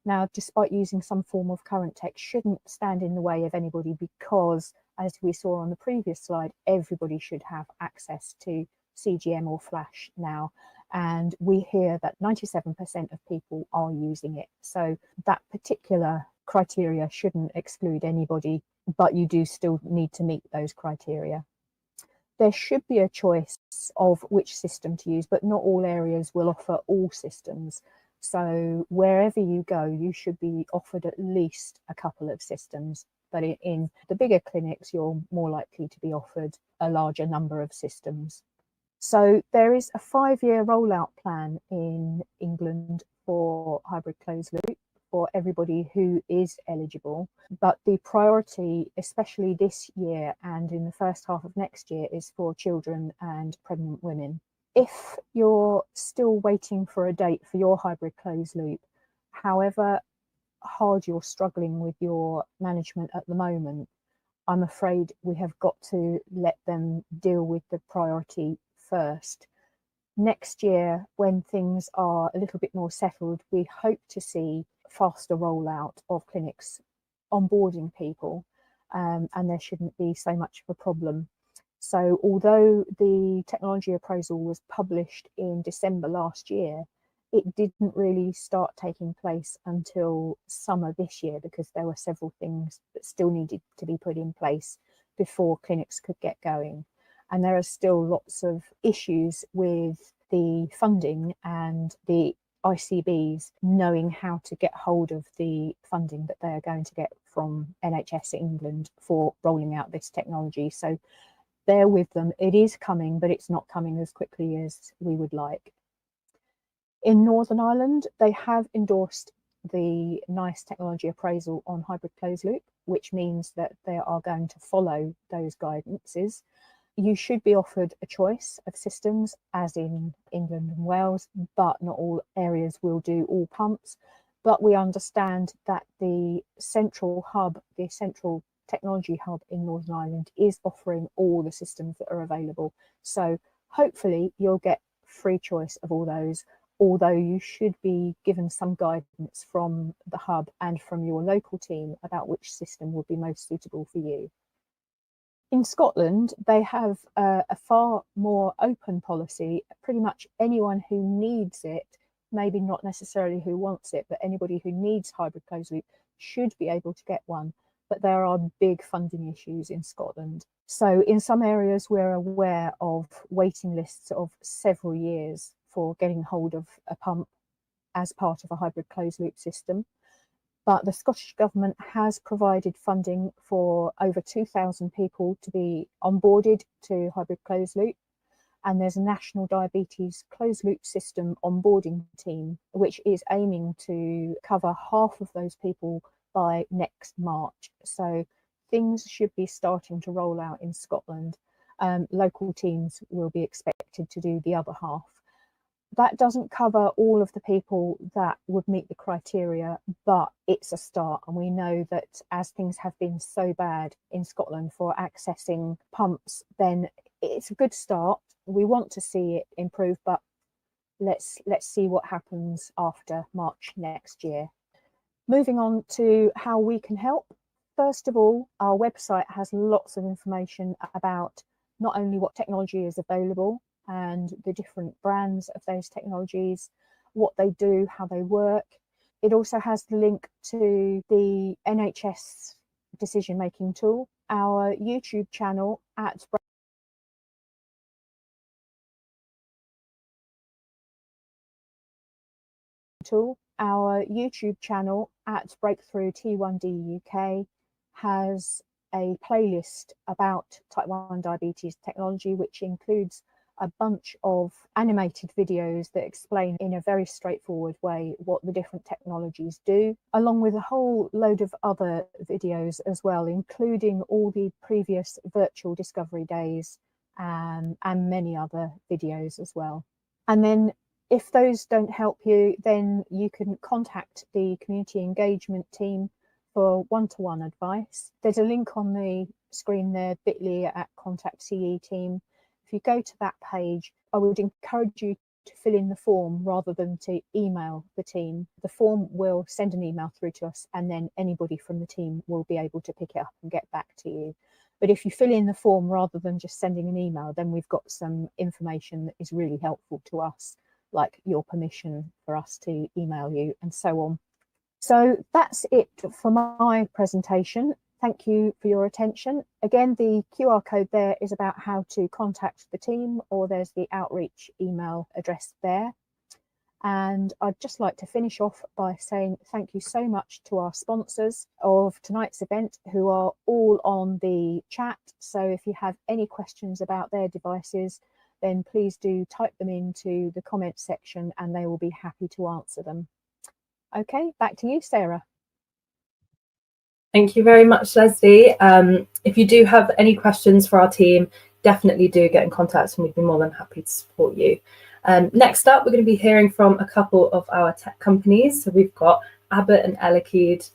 Now, despite using some form of current tech shouldn't stand in the way of anybody because, as we saw on the previous slide, everybody should have access to CGM or Flash now. And we hear that 97% of people are using it. So that particular criteria shouldn't exclude anybody, but you do still need to meet those criteria. There should be a choice of which system to use, but not all areas will offer all systems. So wherever you go, you should be offered at least a couple of systems. But in the bigger clinics, you're more likely to be offered a larger number of systems. So there is a 5-year rollout plan in England for hybrid closed loop for everybody who is eligible. But the priority, especially this year and in the first half of next year, is for children and pregnant women. If you're still waiting for a date for your hybrid closed loop, however, hard you're struggling with your management at the moment, I'm afraid we have got to let them deal with the priority first. Next year, when things are a little bit more settled, we hope to see faster rollout of clinics onboarding people, and there shouldn't be so much of a problem. So although the technology appraisal was published in December last year, it didn't really start taking place until summer this year, because there were several things that still needed to be put in place before clinics could get going. And there are still lots of issues with the funding and the ICBs knowing how to get hold of the funding that they are going to get from NHS England for rolling out this technology. So bear with them. It is coming, but it's not coming as quickly as we would like. In Northern Ireland, they have endorsed the NICE technology appraisal on hybrid closed loop, which means that they are going to follow those guidances. You should be offered a choice of systems, as in England and Wales, but not all areas will do all pumps. But we understand that the central hub, the central technology hub in Northern Ireland, is offering all the systems that are available. So hopefully you'll get free choice of all those, although you should be given some guidance from the hub and from your local team about which system would be most suitable for you. In Scotland, they have a far more open policy. Pretty much anyone who needs it, maybe not necessarily who wants it, but anybody who needs hybrid closed loop should be able to get one. But there are big funding issues in Scotland. So in some areas, we're aware of waiting lists of several years for getting hold of a pump as part of a hybrid closed loop system. But the Scottish Government has provided funding for over 2,000 people to be onboarded to hybrid closed loop. And there's a National Diabetes Closed Loop System onboarding team, which is aiming to cover half of those people by next March. So things should be starting to roll out in Scotland. Local teams will be expected to do the other half. That doesn't cover all of the people that would meet the criteria, but it's a start. And we know that as things have been so bad in Scotland for accessing pumps, then it's a good start. We want to see it improve, but let's see what happens after March next year. Moving on to how we can help. First of all, our website has lots of information about not only what technology is available and the different brands of those technologies, what they do, how they work. It also has the link to the NHS decision-making tool, our YouTube channel at Breakthrough T1D UK has a playlist about type 1 diabetes technology, which includes a bunch of animated videos that explain in a very straightforward way what the different technologies do, along with a whole load of other videos as well, including all the previous virtual discovery days and many other videos as well. And then if those don't help you, then you can contact the community engagement team for one-to-one advice. There's a link on the screen there, bit.ly /contact CE team. If you go to that page, I would encourage you to fill in the form rather than to email the team. The form will send an email through to us, and then anybody from the team will be able to pick it up and get back to you. But if you fill in the form rather than just sending an email, then we've got some information that is really helpful to us, like your permission for us to email you and so on. So that's it for my presentation. Thank you for your attention. Again, the QR code there is about how to contact the team, or there's the outreach email address there. And I'd just like to finish off by saying thank you so much to our sponsors of tonight's event, who are all on the chat. So if you have any questions about their devices, then please do type them into the comment section and they will be happy to answer them. Okay, back to you, Sarah. Thank you very much, Leslie. If you do have any questions for our team, definitely do get in contact and we'd be more than happy to support you. Next up, we're going to be hearing from a couple of our tech companies. So we've got Abbott and Elekid,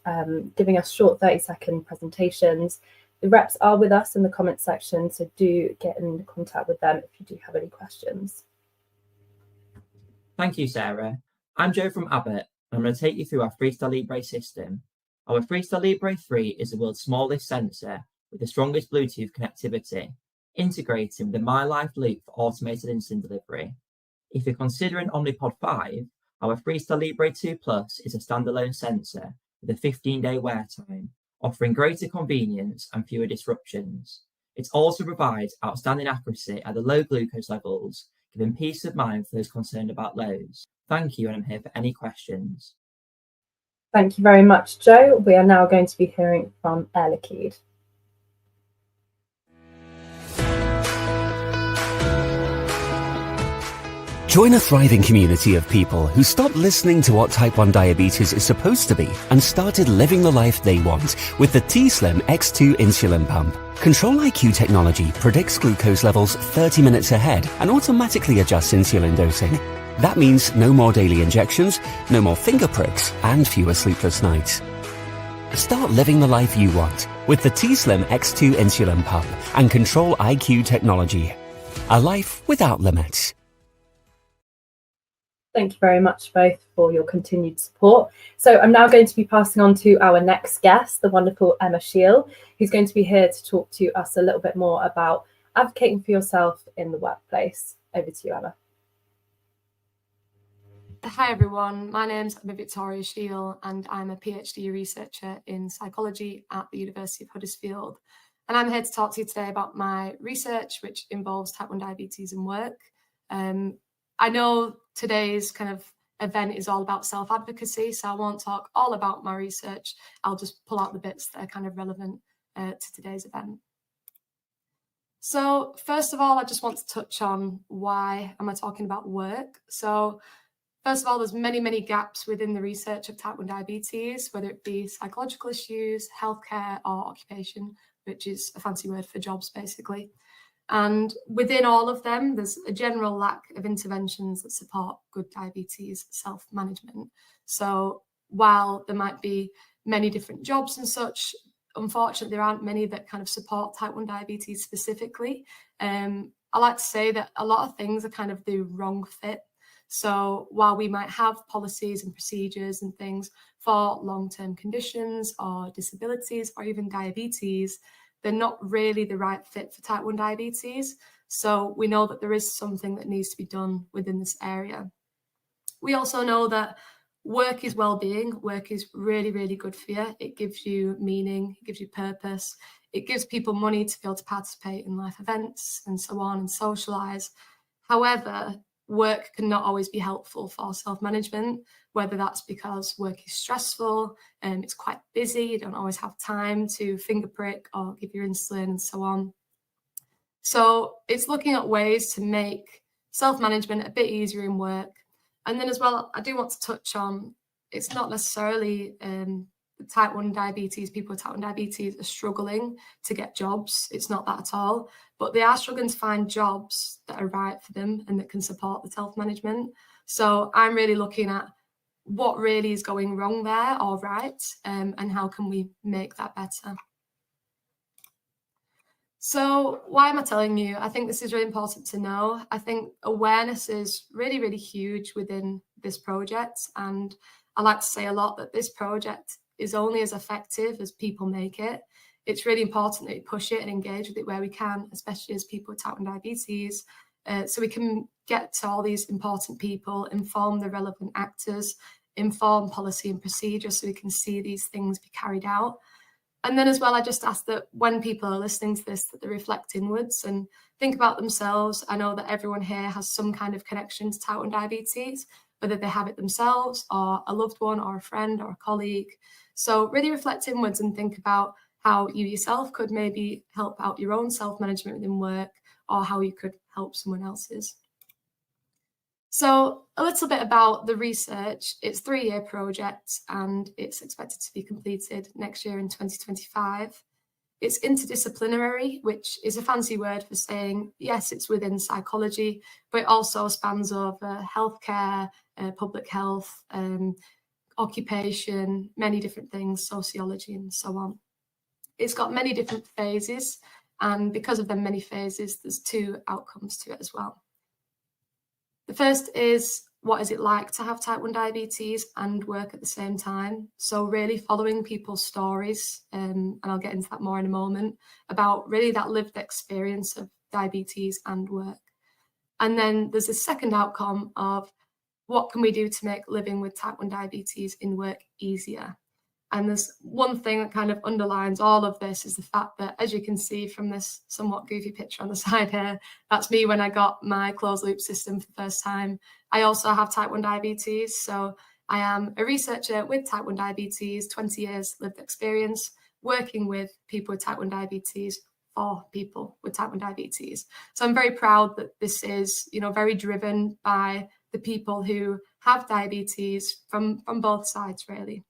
giving us short 30-second presentations. The reps are with us in the comments section, so do get in contact with them if you do have any questions. Thank you, Sarah. I'm Joe from Abbott. I'm going to take you through our Freestyle Libre system. Our Freestyle Libre 3 is the world's smallest sensor with the strongest Bluetooth connectivity, integrating with the MyLife Loop for automated insulin delivery. If you're considering Omnipod 5, our Freestyle Libre 2 Plus is a standalone sensor with a 15-day wear time, offering greater convenience and fewer disruptions. It also provides outstanding accuracy at the low glucose levels, giving peace of mind for those concerned about lows. Thank you, and I'm here for any questions. Thank you very much, Joe. We are now going to be hearing from Elekid. Join a thriving community of people who stopped listening to what type 1 diabetes is supposed to be and started living the life they want with the T-Slim X2 insulin pump. Control-IQ technology predicts glucose levels 30 minutes ahead and automatically adjusts insulin dosing. That means no more daily injections, no more finger pricks, and fewer sleepless nights. Start living the life you want with the T-Slim X2 insulin pump and Control-IQ technology. A life without limits. Thank you very much both for your continued support. So I'm now going to be passing on to our next guest, the wonderful Emma Scheel, who's going to be here to talk to us a little bit more about advocating for yourself in the workplace. Over to you, Emma. Hi everyone, my name's Emma Victoria Scheel and I'm a PhD researcher in psychology at the University of Huddersfield. And I'm here to talk to you today about my research, which involves type 1 diabetes and work. I know today's kind of event is all about self-advocacy, so I won't talk all about my research. I'll just pull out the bits that are kind of relevant to today's event. So first of all, I just want to touch on why am I talking about work. So first of all, there's many gaps within the research of type 1 diabetes, whether it be psychological issues, healthcare, or occupation, which is a fancy word for jobs, basically. And within all of them, there's a general lack of interventions that support good diabetes self-management. So while there might be many different jobs and such, unfortunately, there aren't many that kind of support type 1 diabetes specifically. I like to say that a lot of things are kind of the wrong fit. So while we might have policies and procedures and things for long-term conditions or disabilities or even diabetes, they're not really the right fit for type 1 diabetes. So we know that there is something that needs to be done within this area. We also know that work is well-being. Work is really good for you. It gives you meaning, it gives you purpose. It gives people money to be able to participate in life events and so on and socialize. However, work can not always be helpful for self-management, whether that's because work is stressful and it's quite busy, you don't always have time to finger prick or give your insulin and so on. So it's looking at ways to make self-management a bit easier in work. And then as well, I do want to touch on, it's not necessarily type 1 diabetes, people with type 1 diabetes are struggling to get jobs. It's not that at all, but they are struggling to find jobs that are right for them and that can support the self-management. So I'm really looking at what really is going wrong there or right, and how can we make that better. So why am I telling you? I think this is really important to know. I think awareness is really huge within this project. And I like to say a lot that this project is only as effective as people make it. It's really important that we push it and engage with it where we can, especially as people with type 1 diabetes, so we can get to all these important people, inform the relevant actors, inform policy and procedure so we can see these things be carried out. And then as well, I just ask that when people are listening to this, that they reflect inwards and think about themselves. I know that everyone here has some kind of connection to type 1 diabetes, whether they have it themselves or a loved one or a friend or a colleague. So really reflect inwards and think about how you yourself could maybe help out your own self-management within work or how you could help someone else's. So a little bit about the research. It's a 3-year project and it's expected to be completed next year in 2025. It's interdisciplinary, which is a fancy word for saying, yes, it's within psychology, but it also spans over healthcare, public health, occupation, many different things, sociology and so on. It's got many different phases, and because of the many phases, there's 2 outcomes to it as well. The first is, what is it like to have type 1 diabetes and work at the same time? So really following people's stories, and I'll get into that more in a moment, about really that lived experience of diabetes and work. And then there's a second outcome of, what can we do to make living with type 1 diabetes in work easier? And there's one thing that kind of underlines all of this is the fact that, as you can see from this somewhat goofy picture on the side here, that's me when I got my closed loop system for the first time. I also have type 1 diabetes, so I am a researcher with type 1 diabetes, 20 years lived experience, working with people with type 1 diabetes for people with type 1 diabetes. So I'm very proud that this is, very driven by the people who have diabetes from both sides, really.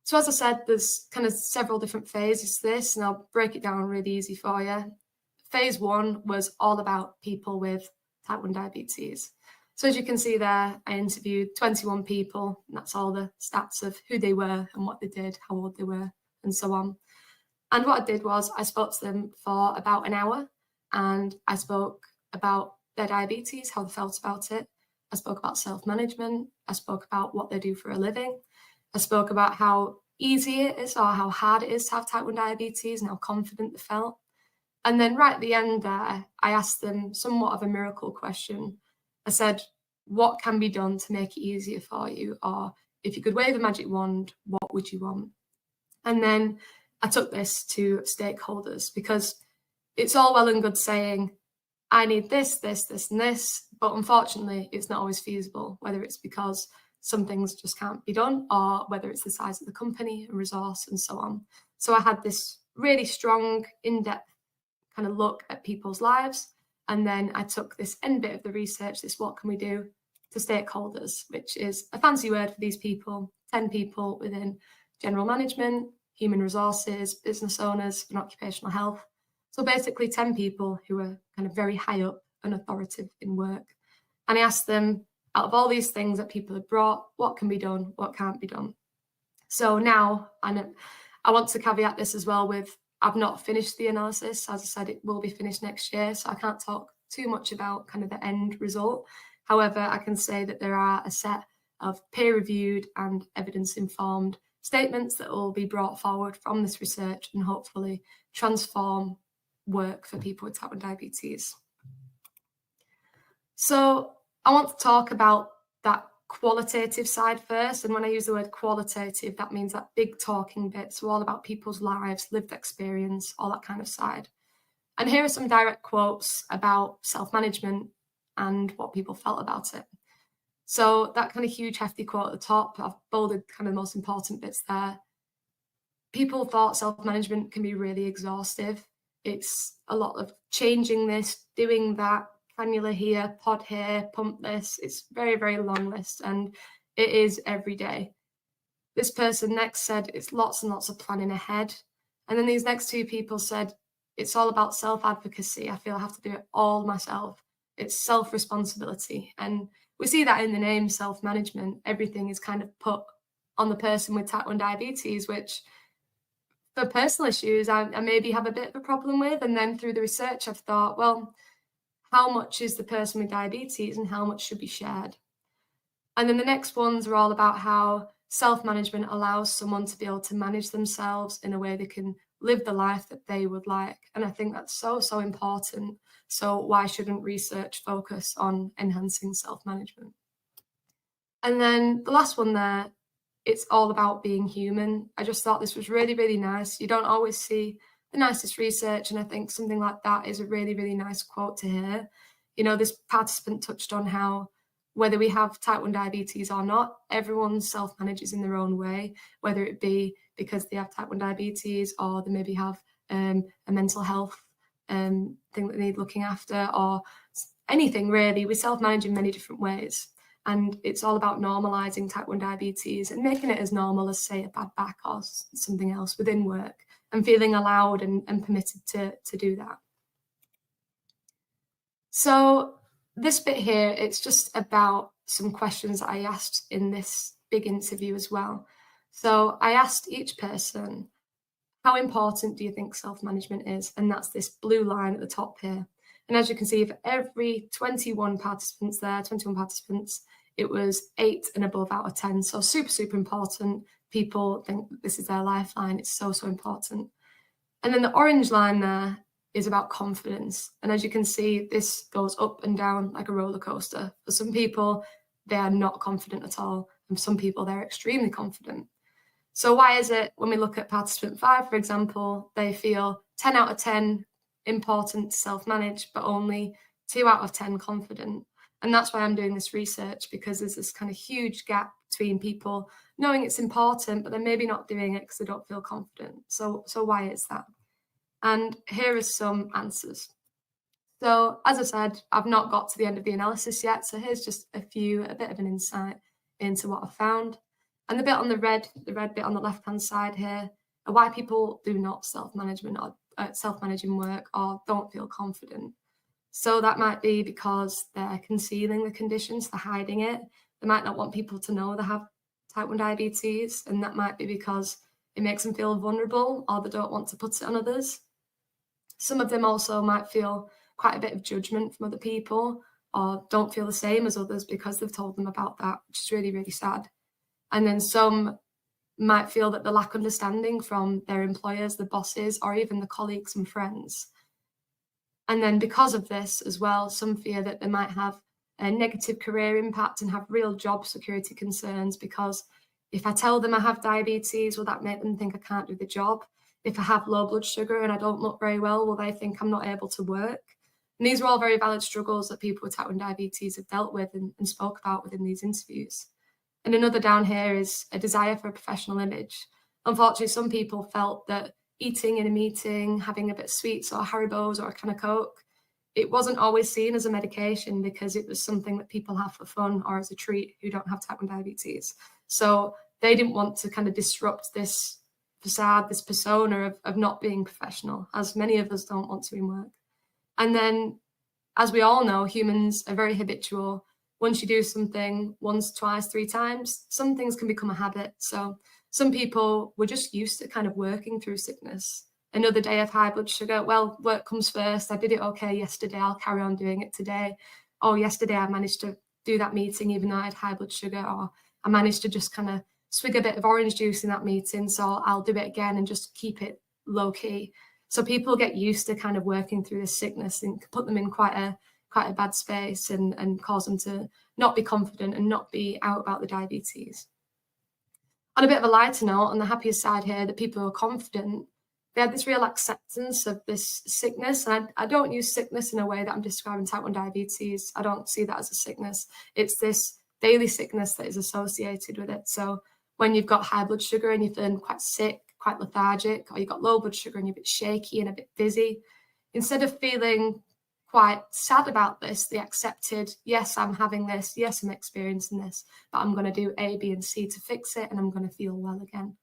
So as I said, there's kind of several different phases to this, and I'll break it down really easy for you. Phase 1 was all about people with type 1 diabetes. So as you can see there, I interviewed 21 people, and that's all the stats of who they were and what they did, how old they were, and so on. And what I did was I spoke to them for about an hour, and I spoke about their diabetes, how they felt about it. I spoke about self-management. I spoke about what they do for a living. I spoke about how easy it is or how hard it is to have type 1 diabetes and how confident they felt. And then right at the end there, I asked them somewhat of a miracle question. I said, what can be done to make it easier for you? Or if you could wave a magic wand, what would you want? And then I took this to stakeholders, because it's all well and good saying, I need this, this, this, and this, but unfortunately, it's not always feasible, whether it's because some things just can't be done, or whether it's the size of the company and resource and so on. So I had this really strong, in-depth kind of look at people's lives. And then I took this end bit of the research, this what can we do, to stakeholders, which is a fancy word for these people, 10 people within general management, human resources, business owners, and occupational health. So basically 10 people who are kind of very high up and authoritative in work. And I asked them, out of all these things that people have brought, what can be done, what can't be done? So now, and I want to caveat this as well with, I've not finished the analysis. As I said, it will be finished next year, so I can't talk too much about kind of the end result. However, I can say that there are a set of peer-reviewed and evidence-informed statements that will be brought forward from this research and hopefully transform work for people with type 1 diabetes. So I want to talk about that qualitative side first. And when I use the word qualitative, that means that big talking bit. So all about people's lives, lived experience, all that kind of side. And here are some direct quotes about self-management and what people felt about it. So that kind of huge, hefty quote at the top, I've bolded kind of the most important bits there. People thought self-management can be really exhaustive. It's a lot of changing this, doing that, cannula here, pod here, pump this. It's very, very long list, and it is every day. This person next said it's lots and lots of planning ahead. And then these next 2 people said, it's all about self-advocacy. I feel I have to do it all myself. It's self-responsibility. And we see that in the name self-management. Everything is kind of put on the person with type 1 diabetes, which for personal issues, I maybe have a bit of a problem with. And then through the research, I've thought, well, how much is the person with diabetes and how much should be shared? And then the next ones are all about how self-management allows someone to be able to manage themselves in a way they can live the life that they would like. And I think that's so, so important. So why shouldn't research focus on enhancing self-management? And then the last one there, it's all about being human. I just thought this was really, really nice. You don't always see the nicest research, and I think something like that is a really, really nice quote to hear. You know, this participant touched on how whether we have type 1 diabetes or not, everyone self-manages in their own way, whether it be because they have type 1 diabetes or they maybe have a mental health thing that they need looking after, or anything really. We self-manage in many different ways. And it's all about normalizing type 1 diabetes and making it as normal as, say, a bad back or something else within work, and feeling allowed and permitted to do that. So this bit here, it's just about some questions that I asked in this big interview as well. So I asked each person, how important do you think self-management is? And that's this blue line at the top here. And as you can see, for every 21 participants, it was 8 and above out of 10. So super, super important. People think this is their lifeline. It's so, so important. And then the orange line there is about confidence. And as you can see, this goes up and down like a roller coaster. For some people, they are not confident at all. And for some people, they're extremely confident. So why is it when we look at participant 5, for example, they feel 10 out of 10 important to self-manage, but only 2 out of 10 confident? And that's why I'm doing this research, because there's this kind of huge gap between people knowing it's important, but they're maybe not doing it because they don't feel confident. So why is that? And here are some answers. So as I said, I've not got to the end of the analysis yet. So here's just a bit of an insight into what I found. And the bit on the red bit on the left-hand side here are why people do not self-management or self-managing work or don't feel confident. So that might be because they're concealing the conditions, they're hiding it. They might not want people to know they have type 1 diabetes, and that might be because it makes them feel vulnerable or they don't want to put it on others. Some of them also might feel quite a bit of judgment from other people or don't feel the same as others because they've told them about that, which is really, really sad. And then some might feel that they lack understanding from their employers, the bosses, or even the colleagues and friends. And then because of this as well, some fear that they might have a negative career impact and have real job security concerns, because if I tell them I have diabetes, will that make them think I can't do the job? If I have low blood sugar and I don't look very well, will they think I'm not able to work? And these are all very valid struggles that people with type 1 diabetes have dealt with and spoke about within these interviews. And another down here is a desire for a professional image. Unfortunately, some people felt that eating in a meeting, having a bit of sweets or Haribos or a can of Coke, it wasn't always seen as a medication because it was something that people have for fun or as a treat who don't have type 1 diabetes. So they didn't want to kind of disrupt this facade, this persona of not being professional, as many of us don't want to in work. And then, as we all know, humans are very habitual. Once you do something once, twice, 3 times, some things can become a habit. So some people were just used to kind of working through sickness. Another day of high blood sugar, well, work comes first. I did it okay yesterday, I'll carry on doing it today. Oh, yesterday I managed to do that meeting even though I had high blood sugar, or I managed to just kind of swig a bit of orange juice in that meeting, so I'll do it again and just keep it low key. So people get used to kind of working through this sickness and put them in quite a bad space and cause them to not be confident and not be out about the diabetes. On a bit of a lighter note, on the happier side here, that people who are confident, they had this real acceptance of this sickness. And I don't use sickness in a way that I'm describing type 1 diabetes. I don't see that as a sickness. It's this daily sickness that is associated with it. So when you've got high blood sugar and you're feeling quite sick, quite lethargic, or you've got low blood sugar and you're a bit shaky and a bit dizzy, instead of feeling quite sad about this, they accepted, yes, I'm having this, yes, I'm experiencing this, but I'm going to do A, B, and C to fix it, and I'm going to feel well again.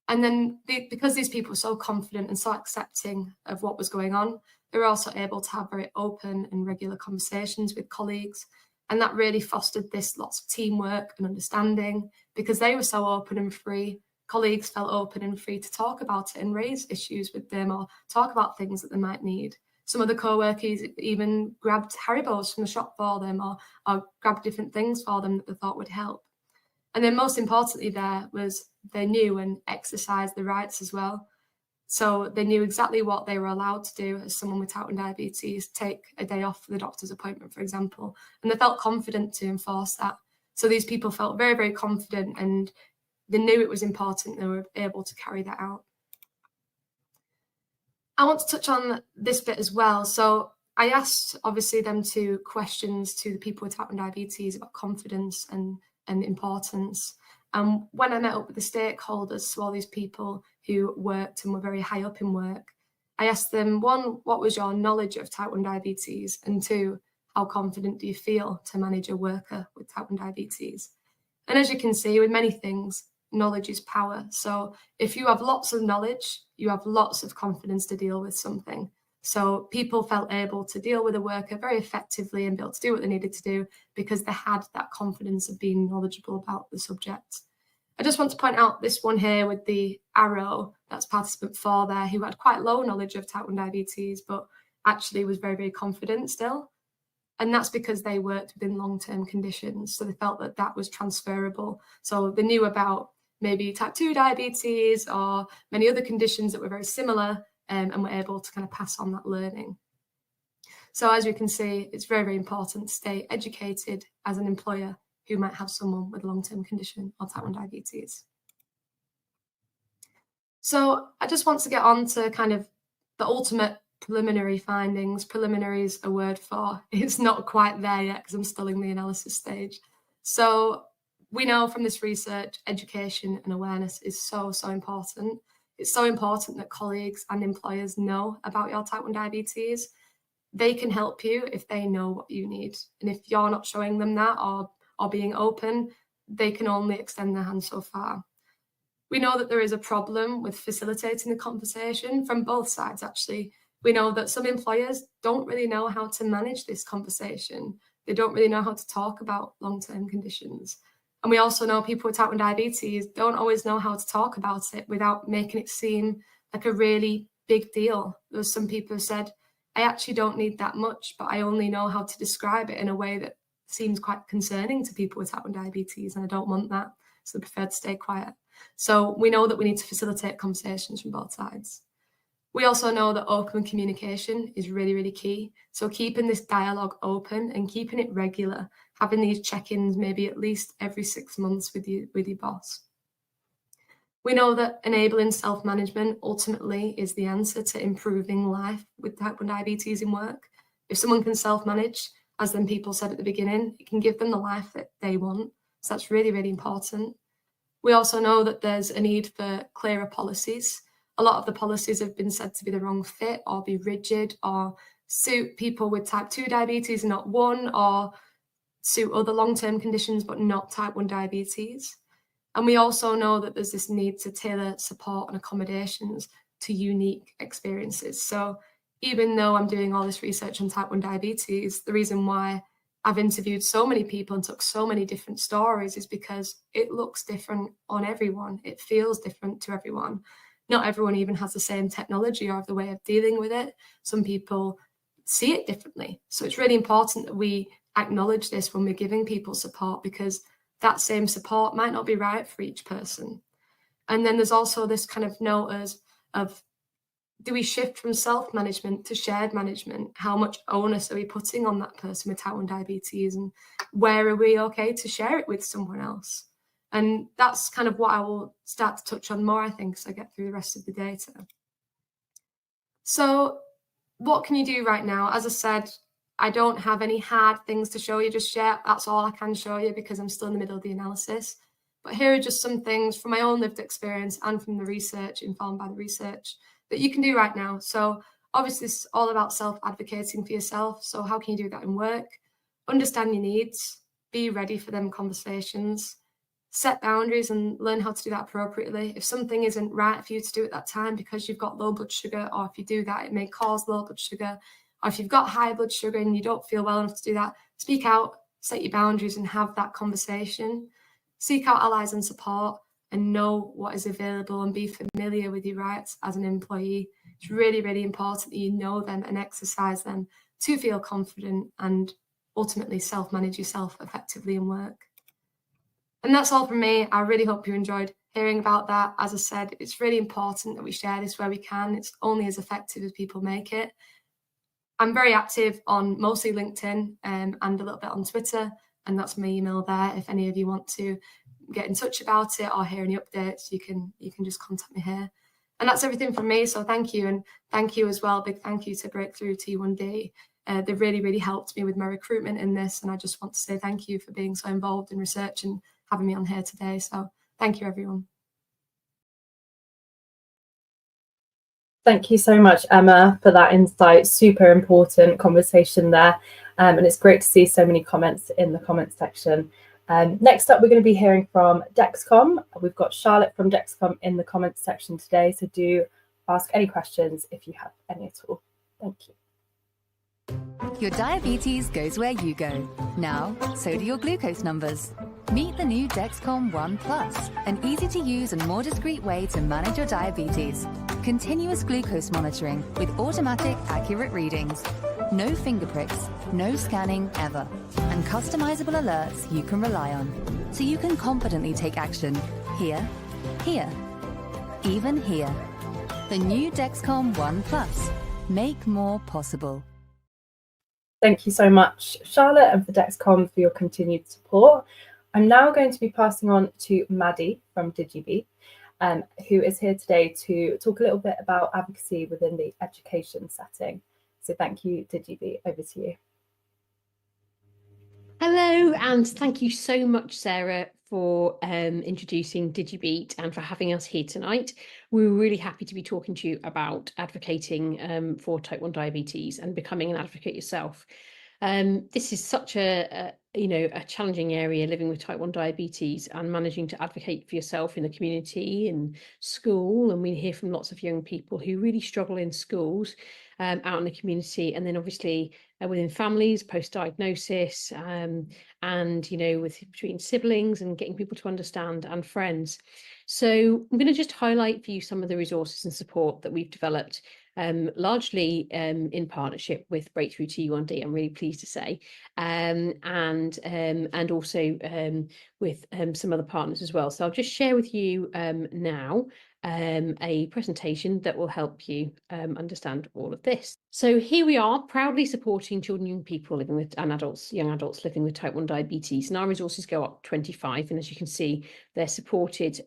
And then because these people were so confident and so accepting of what was going on, they were also able to have very open and regular conversations with colleagues. And that really fostered this lots of teamwork and understanding, because they were so open and free. Colleagues felt open and free to talk about it and raise issues with them or talk about things that they might need. Some of the co-workers even grabbed Haribos from the shop for them or grabbed different things for them that they thought would help. And then most importantly there was they knew and exercised the rights as well. So they knew exactly what they were allowed to do as someone with type 1 diabetes, take a day off for the doctor's appointment, for example, and they felt confident to enforce that. So these people felt very, very confident and they knew it was important. They were able to carry that out. I want to touch on this bit as well. So I asked, obviously, them 2 questions to the people with type 1 diabetes about confidence and importance. When I met up with the stakeholders, so all these people who worked and were very high up in work, I asked them, 1, what was your knowledge of type 1 diabetes? And 2, how confident do you feel to manage a worker with type 1 diabetes? And as you can see, with many things, knowledge is power. So if you have lots of knowledge, you have lots of confidence to deal with something. So people felt able to deal with a worker very effectively and be able to do what they needed to do because they had that confidence of being knowledgeable about the subject. I just want to point out this one here with the arrow, that's participant 4 there, who had quite low knowledge of type 1 diabetes, but actually was very, very confident still. And that's because they worked within long-term conditions. So they felt that that was transferable. So they knew about maybe type 2 diabetes or many other conditions that were very similar, and were able to kind of pass on that learning. So as you can see, it's very, very important to stay educated as an employer who might have someone with a long-term condition or type 1 diabetes. So I just want to get on to kind of the ultimate preliminary findings. Preliminary is a word for it's not quite there yet because I'm still in the analysis stage. So we know from this research, education and awareness is so, so important. It's so important that colleagues and employers know about your type 1 diabetes. They can help you if they know what you need. And if you're not showing them that or being open, they can only extend their hand so far. We know that there is a problem with facilitating the conversation from both sides, actually. We know that some employers don't really know how to manage this conversation. They don't really know how to talk about long-term conditions. And we also know people with type 1 diabetes don't always know how to talk about it without making it seem like a really big deal. There's some people who said, I actually don't need that much, but I only know how to describe it in a way that seems quite concerning to people with type 1 diabetes, and I don't want that, so they prefer to stay quiet. So we know that we need to facilitate conversations from both sides. We also know that open communication is really, really key. So keeping this dialogue open and keeping it regular, having these check-ins maybe at least every 6 months with your boss. We know that enabling self-management ultimately is the answer to improving life with type 1 diabetes in work. If someone can self-manage, as then people said at the beginning, it can give them the life that they want. So that's really, really important. We also know that there's a need for clearer policies. A lot of the policies have been said to be the wrong fit or be rigid or suit people with type 2 diabetes, not 1, or suit other long-term conditions, but not type 1 diabetes. And we also know that there's this need to tailor support and accommodations to unique experiences. So even though I'm doing all this research on type 1 diabetes, the reason why I've interviewed so many people and took so many different stories is because it looks different on everyone. It feels different to everyone. Not everyone even has the same technology or the way of dealing with it. Some people see it differently. So it's really important that we acknowledge this when we're giving people support, because that same support might not be right for each person. And then there's also this kind of note of do we shift from self-management to shared management? How much onus are we putting on that person with type 1 diabetes? And where are we okay to share it with someone else? And that's kind of what I will start to touch on more, I think, as I get through the rest of the data. So what can you do right now? As I said, I don't have any hard things to show you just yet. That's all I can show you because I'm still in the middle of the analysis. But here are just some things from my own lived experience and from the research, informed by the research, that you can do right now. So obviously it's all about self-advocating for yourself. So how can you do that in work? Understand your needs, be ready for them conversations, set boundaries and learn how to do that appropriately. If something isn't right for you to do at that time because you've got low blood sugar, or if you do that, it may cause low blood sugar, or if you've got high blood sugar and you don't feel well enough to do that, speak out, set your boundaries and have that conversation. Seek out allies and support and know what is available and be familiar with your rights as an employee. It's really, really important that you know them and exercise them to feel confident and ultimately self-manage yourself effectively in work. And that's all from me. I really hope you enjoyed hearing about that. As I said, it's really important that we share this where we can. It's only as effective as people make it. I'm very active on mostly LinkedIn and a little bit on Twitter, and that's my email there. If any of you want to get in touch about it or hear any updates, you can just contact me here. And that's everything from me. So thank you, and thank you as well. Big thank you to Breakthrough T1D. They've really, really helped me with my recruitment in this, and I just want to say thank you for being so involved in research and having me on here today. So thank you, everyone. Thank you so much, Emma, for that insight. Super important conversation there. And it's great to see so many comments in the comments section. Next up, we're going to be hearing from Dexcom. We've got Charlotte from Dexcom in the comments section today. So do ask any questions if you have any at all. Thank you. Your diabetes goes where you go. Now, so do your glucose numbers. Meet the new Dexcom One Plus, an easy-to-use and more discreet way to manage your diabetes. Continuous glucose monitoring with automatic, accurate readings. No finger pricks, no scanning ever, and customizable alerts you can rely on, so you can confidently take action here, here, even here. The new Dexcom One Plus. Make more possible. Thank you so much, Charlotte, and for Dexcom for your continued support. I'm now going to be passing on to Maddie from DigiBeat, who is here today to talk a little bit about advocacy within the education setting. So thank you, DigiBeat. Over to you. Hello, and thank you so much, Sarah, for introducing DigiBeat and for having us here tonight. We're really happy to be talking to you about advocating for type 1 diabetes and becoming an advocate yourself. This is such a challenging area, living with type 1 diabetes and managing to advocate for yourself in the community and school. And we hear from lots of young people who really struggle in schools, out in the community, and then obviously within families, post-diagnosis, and between siblings and getting people to understand, and friends. So I'm going to just highlight for you some of the resources and support that we've developed, largely in partnership with Breakthrough T1D, I'm really pleased to say, and also with some other partners as well. So I'll just share with you now a presentation that will help you understand all of this. So here we are, proudly supporting children and young people living with, and adults, young adults living with type 1 diabetes. And our resources go up to 25, and as you can see, they're supported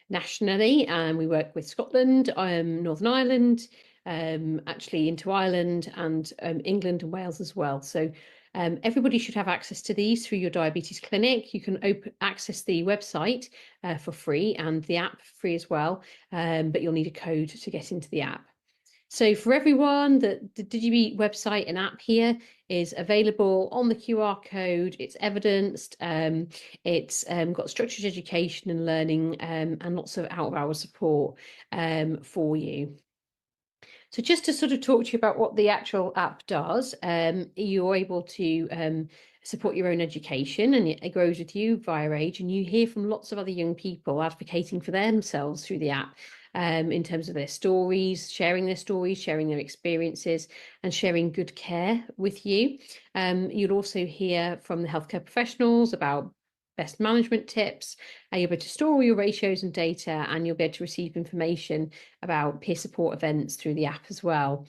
nationally. And we work with Scotland, Northern Ireland, actually into Ireland, and England and Wales as well. So everybody should have access to these through your diabetes clinic. You can access the website for free and the app for free as well, but you'll need a code to get into the app. So for everyone, the DigiBeat website and app here is available on the QR code. It's evidenced. It's got structured education and learning, and lots of out-of-hours support for you. So just to sort of talk to you about what the actual app does, you're able to support your own education, and it grows with you via age, and you hear from lots of other young people advocating for themselves through the app, in terms of their stories, sharing their experiences, and sharing good care with you. You'll also hear from the healthcare professionals about best management tips. You'll be able to store all your ratios and data, and you'll be able to receive information about peer support events through the app as well.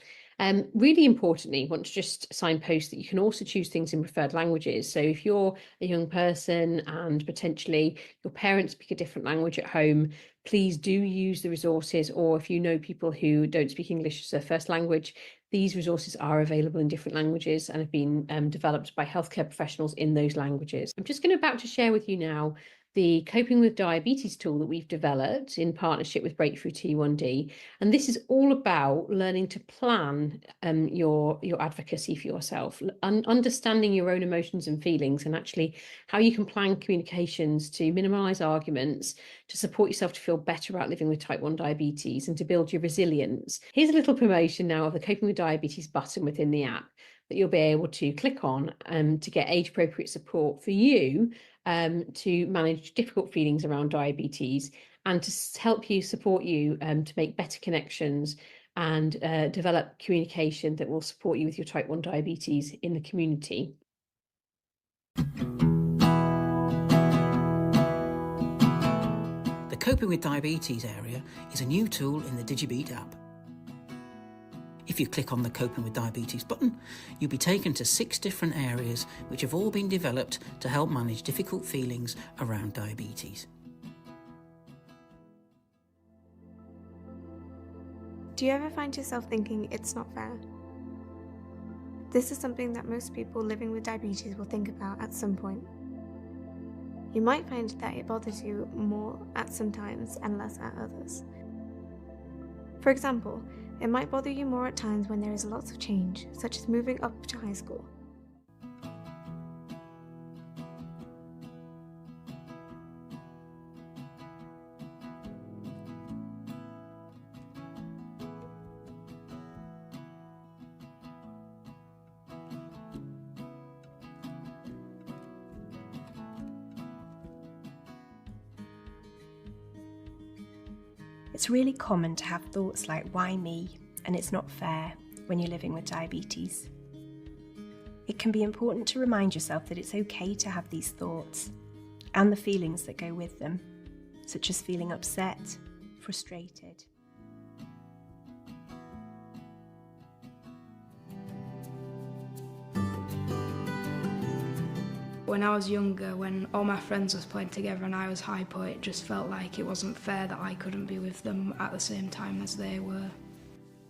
Really importantly, I want to just signpost that you can also choose things in preferred languages. So if you're a young person and potentially your parents speak a different language at home, please do use the resources, or if you know people who don't speak English as their first language, these resources are available in different languages and have been developed by healthcare professionals in those languages. I'm just about to share with you now the Coping with Diabetes tool that we've developed in partnership with Breakthrough T1D. And this is all about learning to plan your advocacy for yourself, understanding your own emotions and feelings, and actually how you can plan communications to minimise arguments, to support yourself to feel better about living with type 1 diabetes, and to build your resilience. Here's a little promotion now of the Coping with Diabetes button within the app that you'll be able to click on to get age-appropriate support for you to manage difficult feelings around diabetes, and to help you, support you to make better connections and develop communication that will support you with your type 1 diabetes in the community. The Coping with Diabetes area is a new tool in the DigiBeat app. If you click on the Coping with Diabetes button, you'll be taken to 6 different areas which have all been developed to help manage difficult feelings around diabetes. Do you ever find yourself thinking it's not fair? This is something that most people living with diabetes will think about at some point. You might find that it bothers you more at some times and less at others. For example, it might bother you more at times when there is lots of change, such as moving up to high school. It's really common to have thoughts like, why me? And it's not fair when you're living with diabetes. It can be important to remind yourself that it's okay to have these thoughts and the feelings that go with them, such as feeling upset, frustrated. When I was younger, when all my friends was playing together and I was hypo, it just felt like it wasn't fair that I couldn't be with them at the same time as they were.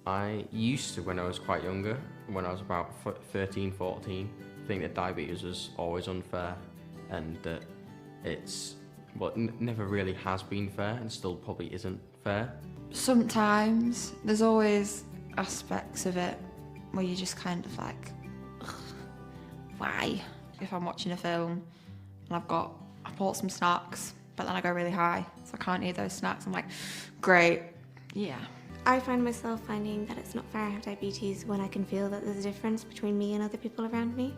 I used to, when I was quite younger, when I was about 13, 14, think that diabetes was always unfair and that it's, well, never really has been fair and still probably isn't fair. Sometimes there's always aspects of it where you're just kind of like, ugh, why? If I'm watching a film and I bought some snacks, but then I go really high, so I can't eat those snacks. I'm like, great, yeah. I find myself finding that it's not fair I have diabetes when I can feel that there's a difference between me and other people around me.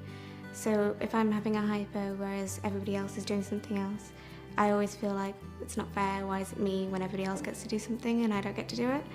So if I'm having a hypo whereas everybody else is doing something else, I always feel like it's not fair, why is it me when everybody else gets to do something and I don't get to do it?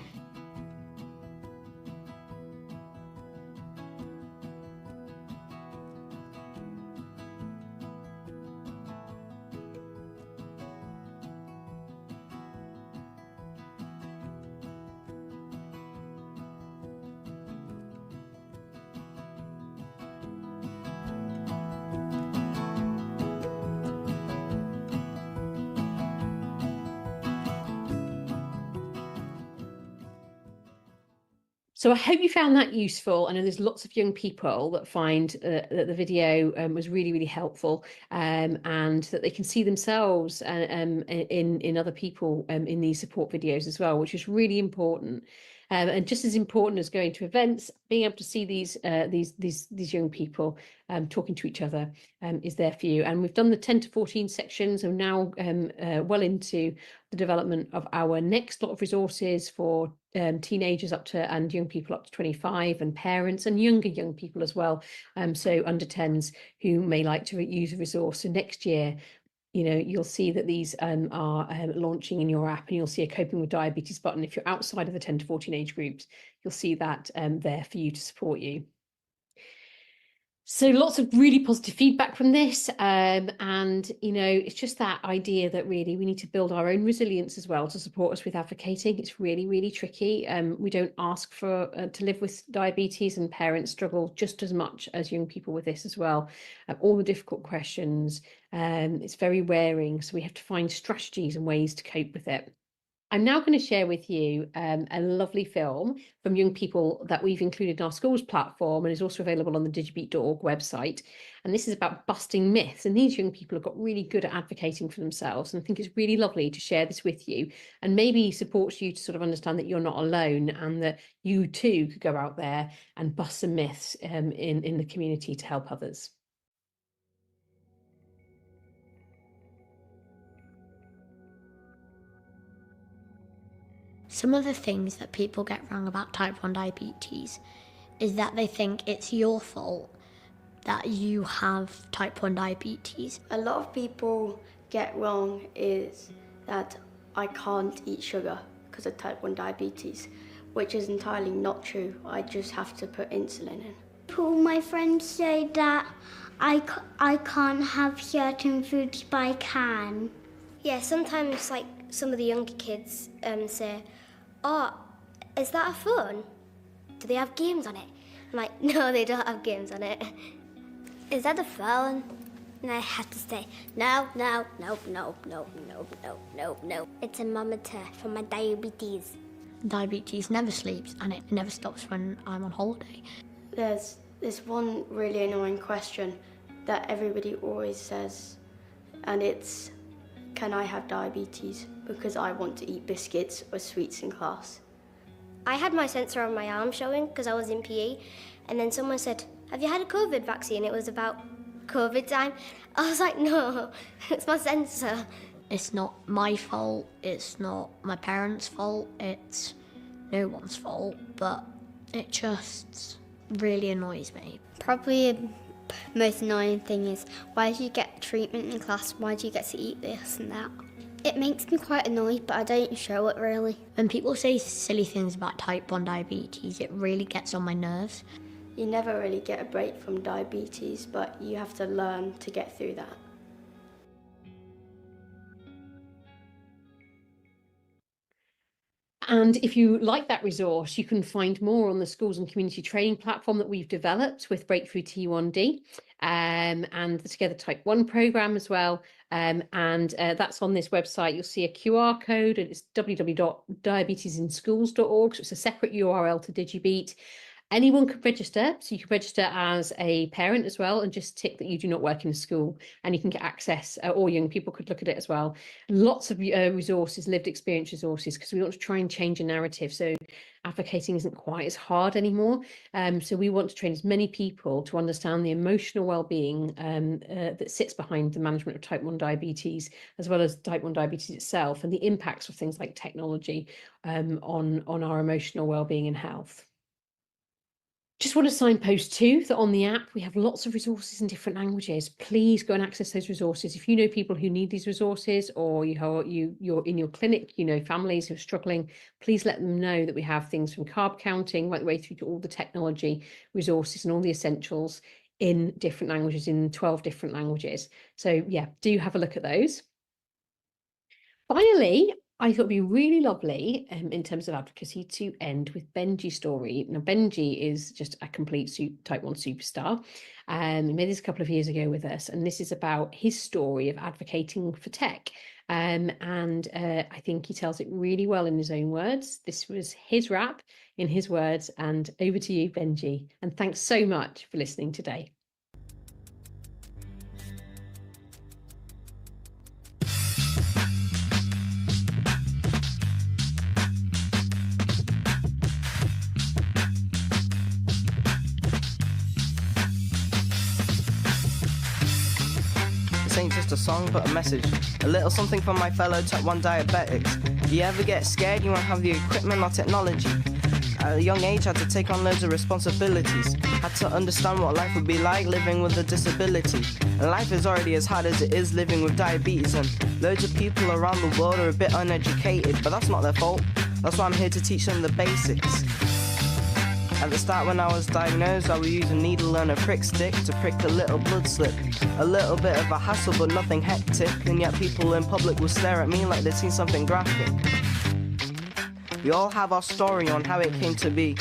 So I hope you found that useful. I know there's lots of young people that find that the video was really, really helpful, and that they can see themselves in other people in these support videos as well, which is really important. And just as important as going to events, being able to see these young people talking to each other is there for you. And we've done the 10 to 14 sections, and now well into the development of our next lot of resources for teenagers up to and young people up to 25, and parents and younger young people as well. So under 10s who may like to use a resource. So next year, you'll see that these are launching in your app, and you'll see a coping with diabetes button. If you're outside of the 10 to 14 age groups, you'll see that there for you to support you. So lots of really positive feedback from this. And, it's just that idea that really we need to build our own resilience as well to support us with advocating. It's really, really tricky. We don't ask for to live with diabetes, and parents struggle just as much as young people with this as well. All the difficult questions. It's very wearing. So we have to find strategies and ways to cope with it. I'm now going to share with you a lovely film from young people that we've included in our schools platform, and is also available on the digibeat.org website. And this is about busting myths. And these young people have got really good at advocating for themselves. And I think it's really lovely to share this with you, and maybe supports you to sort of understand that you're not alone, and that you too could go out there and bust some myths in the community to help others. Some of the things that people get wrong about type 1 diabetes is that they think it's your fault that you have type 1 diabetes. A lot of people get wrong is that I can't eat sugar because of type 1 diabetes, which is entirely not true. I just have to put insulin in. My friends say that I can't have certain foods, but I can. Yeah, sometimes like some of the younger kids say, "Oh, is that a phone? Do they have games on it?" I'm like, "No, they don't have games on it." "Is that a phone?" And I have to say, no. It's a monitor for my diabetes. Diabetes never sleeps, and it never stops when I'm on holiday. There's this one really annoying question that everybody always says, and it's, can I have diabetes because I want to eat biscuits or sweets in class? I had my sensor on my arm showing because I was in PE, and then someone said, "Have you had a COVID vaccine?" It was about COVID time. I was like, "No, it's my sensor." It's not my fault, it's not my parents' fault, it's no one's fault, but it just really annoys me. Probably the most annoying thing is, why do you get treatment in class? Why do you get to eat this and that? It makes me quite annoyed, but I don't show it really. When people say silly things about type 1 diabetes, it really gets on my nerves. You never really get a break from diabetes, but you have to learn to get through that. And if you like that resource, you can find more on the schools and community training platform that we've developed with Breakthrough T1D and the Together Type 1 programme as well. That's on this website. You'll see a QR code, and it's www.diabetesinsschools.org. So it's a separate URL to DigiBeat. Anyone can register, so you can register as a parent as well and just tick that you do not work in a school, and you can get access, or young people could look at it as well. Lots of resources, lived experience resources, because we want to try and change a narrative so advocating isn't quite as hard anymore. So we want to train as many people to understand the emotional well-being that sits behind the management of type 1 diabetes, as well as type 1 diabetes itself, and the impacts of things like technology on our emotional well-being and health. Just want to signpost too that on the app we have lots of resources in different languages. Please go and access those resources. If you know people who need these resources, or you're in your clinic, you know families who are struggling, please let them know that we have things from carb counting right the way through to all the technology resources and all the essentials in different languages, in 12 different languages. So yeah, do have a look at those. Finally, I thought it'd be really lovely in terms of advocacy to end with Benji's story. Now, Benji is just a complete type 1 superstar. He made this a couple of years ago with us, and this is about his story of advocating for tech. I think he tells it really well in his own words. This was his rap in his words, and over to you, Benji. And thanks so much for listening today. This ain't just a song but a message, a little something for my fellow type 1 diabetics. You ever get scared you won't have the equipment or technology? At a young age had to take on loads of responsibilities, had to understand what life would be like living with a disability. And life is already as hard as it is living with diabetes, and loads of people around the world are a bit uneducated, but that's not their fault. That's why I'm here to teach them the basics. At the start when I was diagnosed, I would use a needle and a prick stick to prick a little blood slip. A little bit of a hassle but nothing hectic, and yet people in public would stare at me like they'd seen something graphic. We all have our story on how it came to be.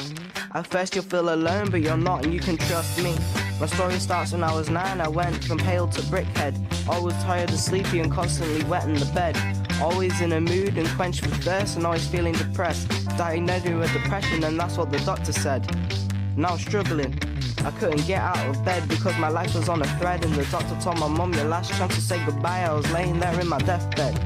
At first you'll feel alone, but you're not, and you can trust me. My story starts when I was 9, I went from pale to brickhead. Always tired and sleepy and constantly wet in the bed. Always in a mood and quenched with thirst and always feeling depressed. Diagnosed me with depression and that's what the doctor said. Now struggling, I couldn't get out of bed because my life was on a thread, and the doctor told my mum your last chance to say goodbye. I was laying there in my deathbed.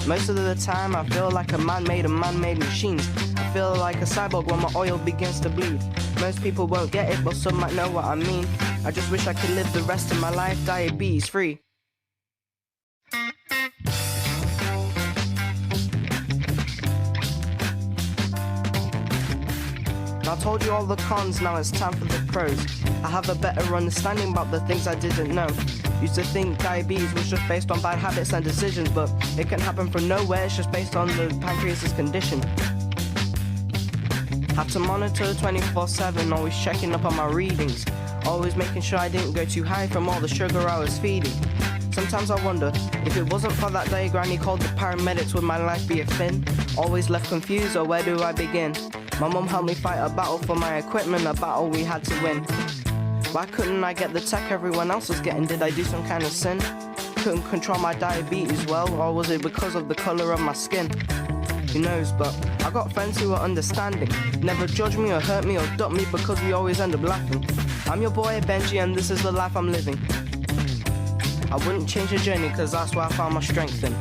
Most of the time I feel like a man made of man-made machines. I feel like a cyborg when my oil begins to bleed. Most people won't get it, but some might know what I mean. I just wish I could live the rest of my life diabetes free. I told you all the cons, now it's time for the pros. I have a better understanding about the things I didn't know. Used to think diabetes was just based on bad habits and decisions, but it can happen from nowhere, it's just based on the pancreas's condition. Had to monitor 24/7, always checking up on my readings. Always making sure I didn't go too high from all the sugar I was feeding. Sometimes I wonder, if it wasn't for that day Granny called the paramedics, would my life be a fin? Always left confused, or where do I begin? My mum helped me fight a battle for my equipment, a battle we had to win. Why couldn't I get the tech everyone else was getting? Did I do some kind of sin? Couldn't control my diabetes well, or was it because of the colour of my skin? Who knows, but I got friends who are understanding. Never judge me or hurt me or duck me because we always end up laughing. I'm your boy Benji and this is the life I'm living. I wouldn't change the journey cause that's where I found my strength in.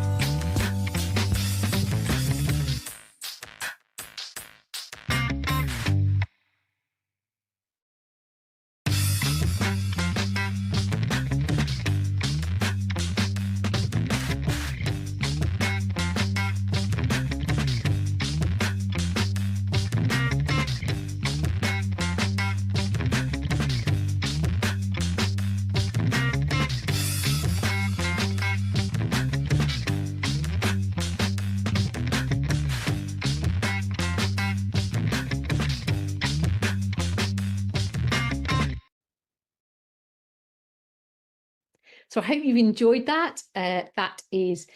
So I hope you've enjoyed that. That is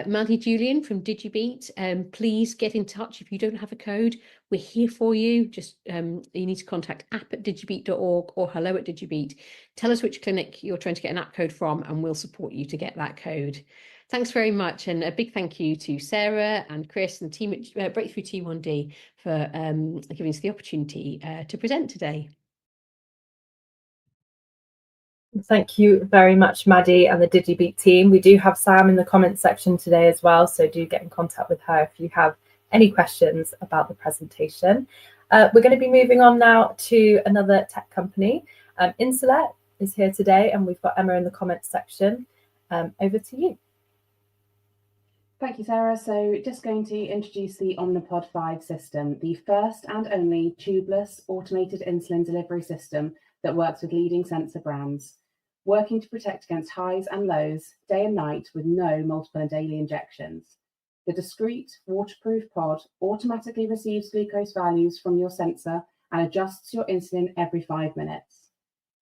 Maddie Julian from DigiBeat. Please get in touch if you don't have a code. We're here for you. Just you need to contact app@digibeat.org or hello@digibeat. Tell us which clinic you're trying to get an app code from, and we'll support you to get that code. Thanks very much, and a big thank you to Sarah and Chris and the team at Breakthrough T1D for giving us the opportunity to present today. Thank you very much, Maddie and the DigiBeat team. We do have Sam in the comments section today as well, so do get in contact with her if you have any questions about the presentation. We're going to be moving on now to another tech company. Insulet is here today, and we've got Emma in the comments section. Over to you. Thank you, Sarah. So just going to introduce the Omnipod 5 system, the first and only tubeless automated insulin delivery system that works with leading sensor brands, working to protect against highs and lows day and night with no multiple and daily injections. The discreet, waterproof pod automatically receives glucose values from your sensor and adjusts your insulin every 5 minutes.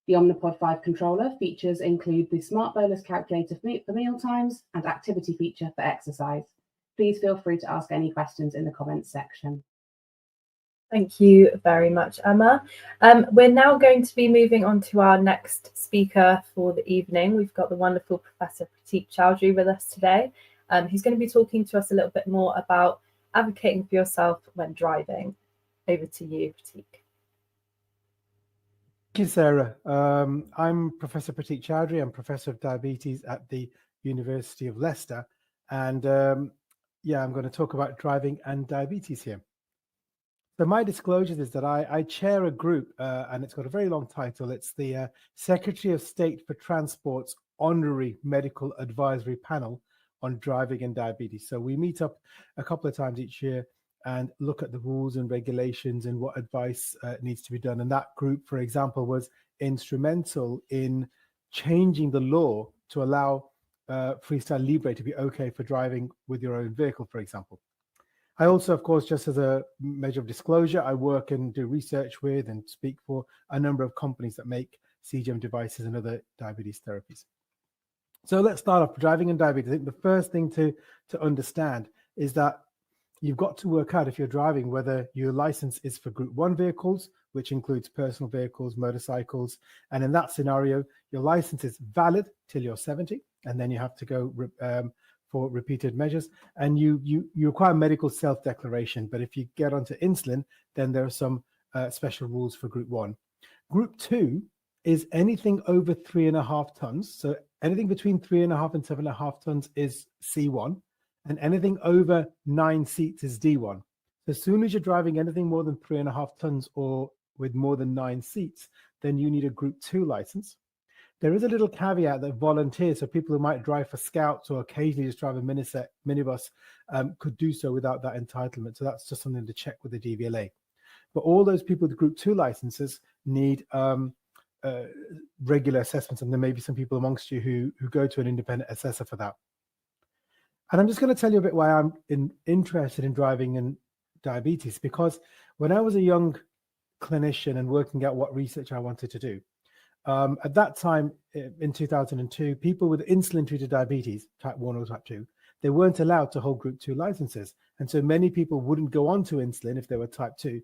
The Omnipod 5 controller features include the Smart Bolus calculator for meal times and activity feature for exercise. Please feel free to ask any questions in the comments section. Thank you very much, Emma. We're now going to be moving on to our next speaker for the evening. We've got the wonderful Professor Prateek Chowdhury with us today. Who's going to be talking to us a little bit more about advocating for yourself when driving. Over to you, Prateek. Thank you, Sarah. I'm Professor Prateek Chowdhury. I'm Professor of Diabetes at the University of Leicester. And yeah, I'm going to talk about driving and diabetes here. So my disclosures is that I chair a group, and it's got a very long title. It's the Secretary of State for Transport's Honorary Medical Advisory Panel on Driving and Diabetes. So we meet up a couple of times each year and look at the rules and regulations and what advice needs to be done. And that group, for example, was instrumental in changing the law to allow Freestyle Libre to be okay for driving with your own vehicle, for example. I also, of course, just as a measure of disclosure, I work and do research with and speak for a number of companies that make CGM devices and other diabetes therapies. So let's start off driving and diabetes. I think the first thing to understand is that you've got to work out if you're driving whether your license is for Group 1 vehicles, which includes personal vehicles, motorcycles. And in that scenario, your license is valid till you're 70, and then you have to go for repeated measures, and you require medical self-declaration. But if you get onto insulin, then there are some special rules for Group 1. Group 2 is anything over 3.5 tons. So anything between 3.5 and 7.5 tons is C1, and anything over 9 seats is D1. As soon as you're driving anything more than 3.5 tons or with more than 9 seats, then you need a Group 2 license. There is a little caveat that volunteers, so people who might drive for scouts or occasionally just drive a minibus, could do so without that entitlement. So that's just something to check with the DVLA. But all those people with Group 2 licenses need regular assessments, and there may be some people amongst you who go to an independent assessor for that. And I'm just going to tell you a bit why I'm interested in driving and diabetes, because when I was a young clinician and working out what research I wanted to do, at that time in 2002, people with insulin-treated diabetes, type 1 or type 2, they weren't allowed to hold Group 2 licenses. And so many people wouldn't go on to insulin if they were type 2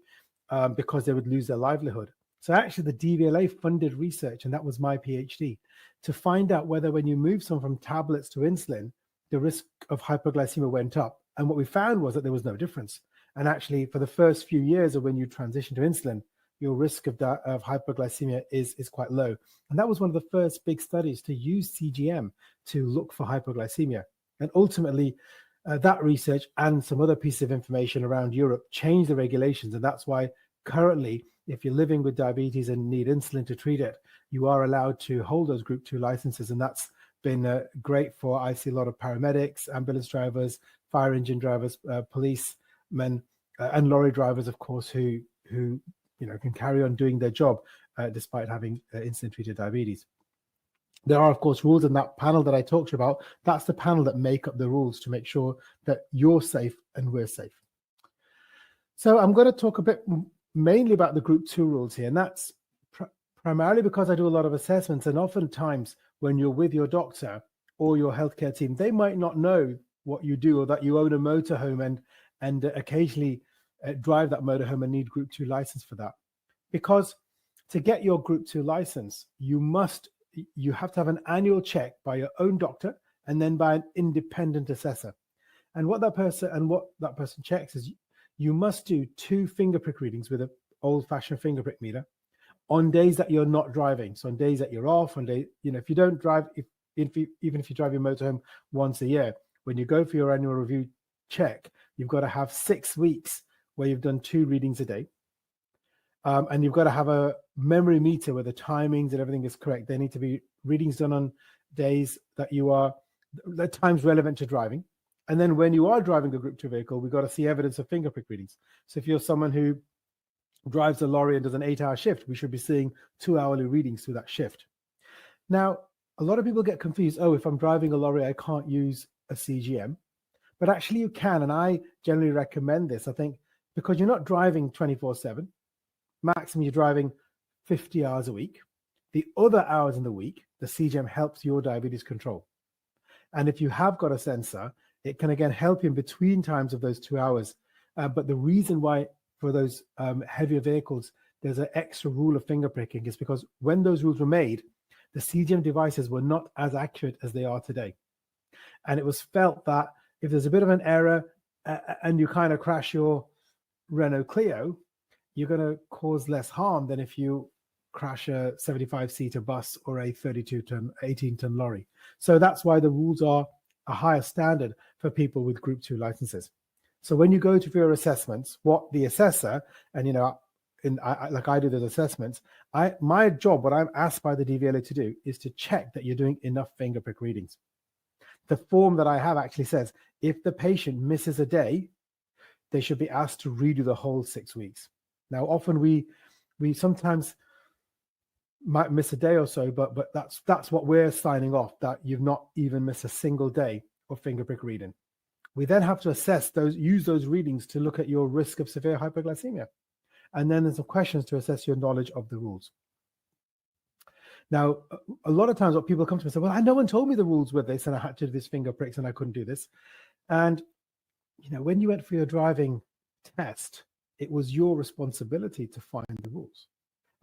because they would lose their livelihood. So actually the DVLA funded research, and that was my PhD, to find out whether when you move someone from tablets to insulin, the risk of hypoglycemia went up. And what we found was that there was no difference. And actually for the first few years of when you transition to insulin, your risk of hypoglycemia is quite low. And that was one of the first big studies to use CGM to look for hypoglycemia. And ultimately, that research and some other pieces of information around Europe changed the regulations. And that's why currently, if you're living with diabetes and need insulin to treat it, you are allowed to hold those Group 2 licenses. And that's been great for, I see a lot of paramedics, ambulance drivers, fire engine drivers, policemen, and lorry drivers, of course, who can carry on doing their job despite having insulin-treated diabetes. There are, of course, rules in that panel that I talked to you about. That's the panel that make up the rules to make sure that you're safe and we're safe. So I'm going to talk a bit mainly about the Group 2 rules here, and that's primarily because I do a lot of assessments, and oftentimes when you're with your doctor or your healthcare team, they might not know what you do or that you own a motorhome and occasionally drive that motorhome and need Group 2 license for that. Because to get your Group 2 license, you have to have an annual check by your own doctor and then by an independent assessor. And what that person checks is you must do 2 finger prick readings with an old-fashioned finger prick meter on days that you're not driving. So on days that you're off, on days, if you don't drive, even if you drive your motorhome once a year, when you go for your annual review check, you've got to have 6 weeks where you've done 2 readings a day. And you've got to have a memory meter where the timings and everything is correct. There need to be readings done on days that the time's relevant to driving. And then when you are driving a Group 2 vehicle, we've got to see evidence of finger prick readings. So if you're someone who drives a lorry and does an 8-hour shift, we should be seeing 2-hourly readings through that shift. Now, a lot of people get confused. Oh, if I'm driving a lorry, I can't use a CGM. But actually you can, and I generally recommend this. I think because you're not driving 24/7, maximum you're driving 50 hours a week. The other hours in the week, the CGM helps your diabetes control. And if you have got a sensor, it can again help you in between times of those 2 hours. But the reason why for those heavier vehicles, there's an extra rule of finger pricking is because when those rules were made, the CGM devices were not as accurate as they are today. And it was felt that if there's a bit of an error and you kind of crash your Renault Clio, you're going to cause less harm than if you crash a 75-seater bus or a 32-ton, 18-ton lorry. So that's why the rules are a higher standard for people with Group 2 licenses. So when you go to your assessments, what the assessor, and like I do those assessments, my job, what I'm asked by the DVLA to do is to check that you're doing enough finger prick readings. The form that I have actually says, if the patient misses a day, they should be asked to redo the whole 6 weeks. Now, often we sometimes might miss a day or so, but that's what we're signing off, that you've not even missed a single day of finger prick reading. We then have to use those readings to look at your risk of severe hypoglycemia. And then there's some questions to assess your knowledge of the rules. Now, a lot of times what people come to me and say, well, no one told me the rules with this and I had to do this finger pricks and I couldn't do this. And, when you went for your driving test, it was your responsibility to find the rules.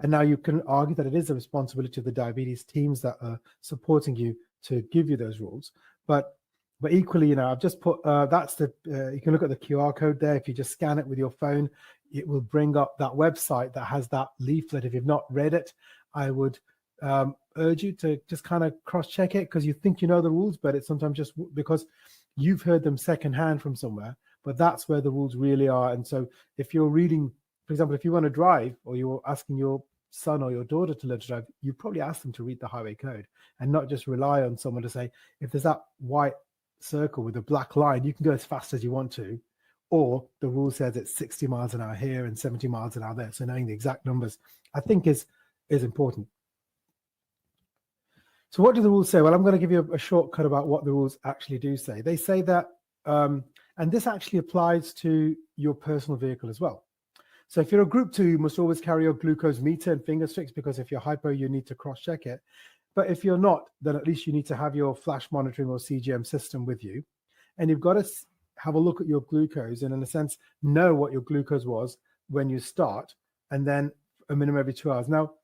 And now you can argue that it is the responsibility of the diabetes teams that are supporting you to give you those rules. But equally, I've just put, you can look at the QR code there. If you just scan it with your phone, it will bring up that website that has that leaflet. If you've not read it, I would urge you to just kind of cross-check it, because you think you know the rules, but it's sometimes just because you've heard them secondhand from somewhere, but that's where the rules really are. And so if you're reading, for example, if you want to drive or you're asking your son or your daughter to learn to drive, you probably ask them to read the highway code and not just rely on someone to say, if there's that white circle with a black line, you can go as fast as you want to, or the rule says it's 60 miles an hour here and 70 miles an hour there. So knowing the exact numbers, I think is important. So what do the rules say? Well, I'm going to give you a shortcut about what the rules actually do say. They say that, and this actually applies to your personal vehicle as well. So if you're a Group 2, you must always carry your glucose meter and finger sticks, because if you're hypo, you need to cross-check it. But if you're not, then at least you need to have your flash monitoring or CGM system with you. And you've got to have a look at your glucose and, in a sense, know what your glucose was when you start, and then a minimum every 2 hours. Now,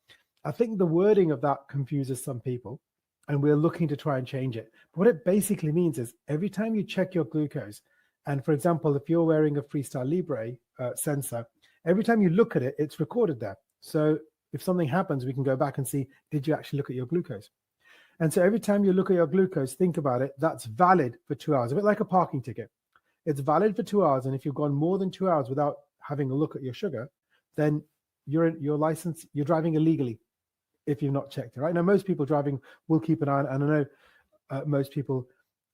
I think the wording of that confuses some people, and we're looking to try and change it. But what it basically means is every time you check your glucose, and for example, if you're wearing a Freestyle Libre sensor, every time you look at it, it's recorded there. So if something happens, we can go back and see, did you actually look at your glucose? And so every time you look at your glucose, think about it, that's valid for 2 hours, a bit like a parking ticket. It's valid for 2 hours, and if you've gone more than 2 hours without having a look at your sugar, then you're driving illegally if you've not checked it, right? Now, most people driving will keep an eye on, and I know most people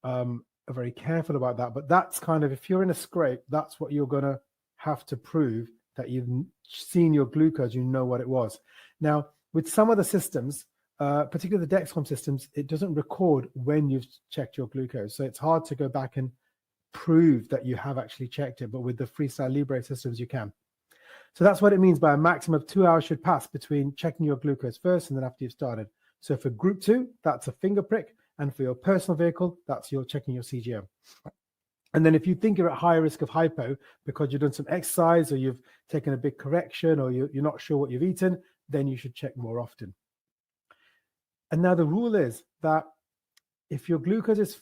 are very careful about that, but that's kind of, if you're in a scrape, that's what you're going to have to prove, that you've seen your glucose, you know what it was. Now, with some of the systems, particularly the Dexcom systems, it doesn't record when you've checked your glucose. So it's hard to go back and prove that you have actually checked it, but with the Freestyle Libre systems, you can. So that's what it means by a maximum of 2 hours should pass between checking your glucose first and then after you've started. So for group 2, that's a finger prick. And for your personal vehicle, that's your checking your CGM. And then if you think you're at higher risk of hypo because you've done some exercise or you've taken a big correction or you're not sure what you've eaten, then you should check more often. And now the rule is that if your glucose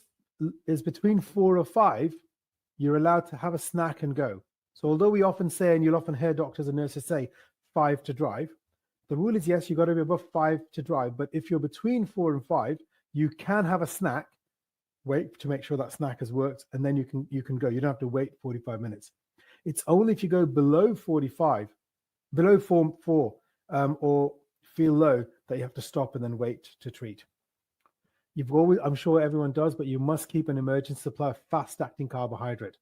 is between 4 or 5, you're allowed to have a snack and go. So although we often say, and you'll often hear doctors and nurses say 5 to drive, the rule is, yes, you've got to be above 5 to drive. But if you're between 4 and 5, you can have a snack, wait to make sure that snack has worked, and then you can go. You don't have to wait 45 minutes. It's only if you go below 45, below 4, or feel low, that you have to stop and then wait to treat. You've always, I'm sure everyone does, but you must keep an emergency supply of fast-acting carbohydrate.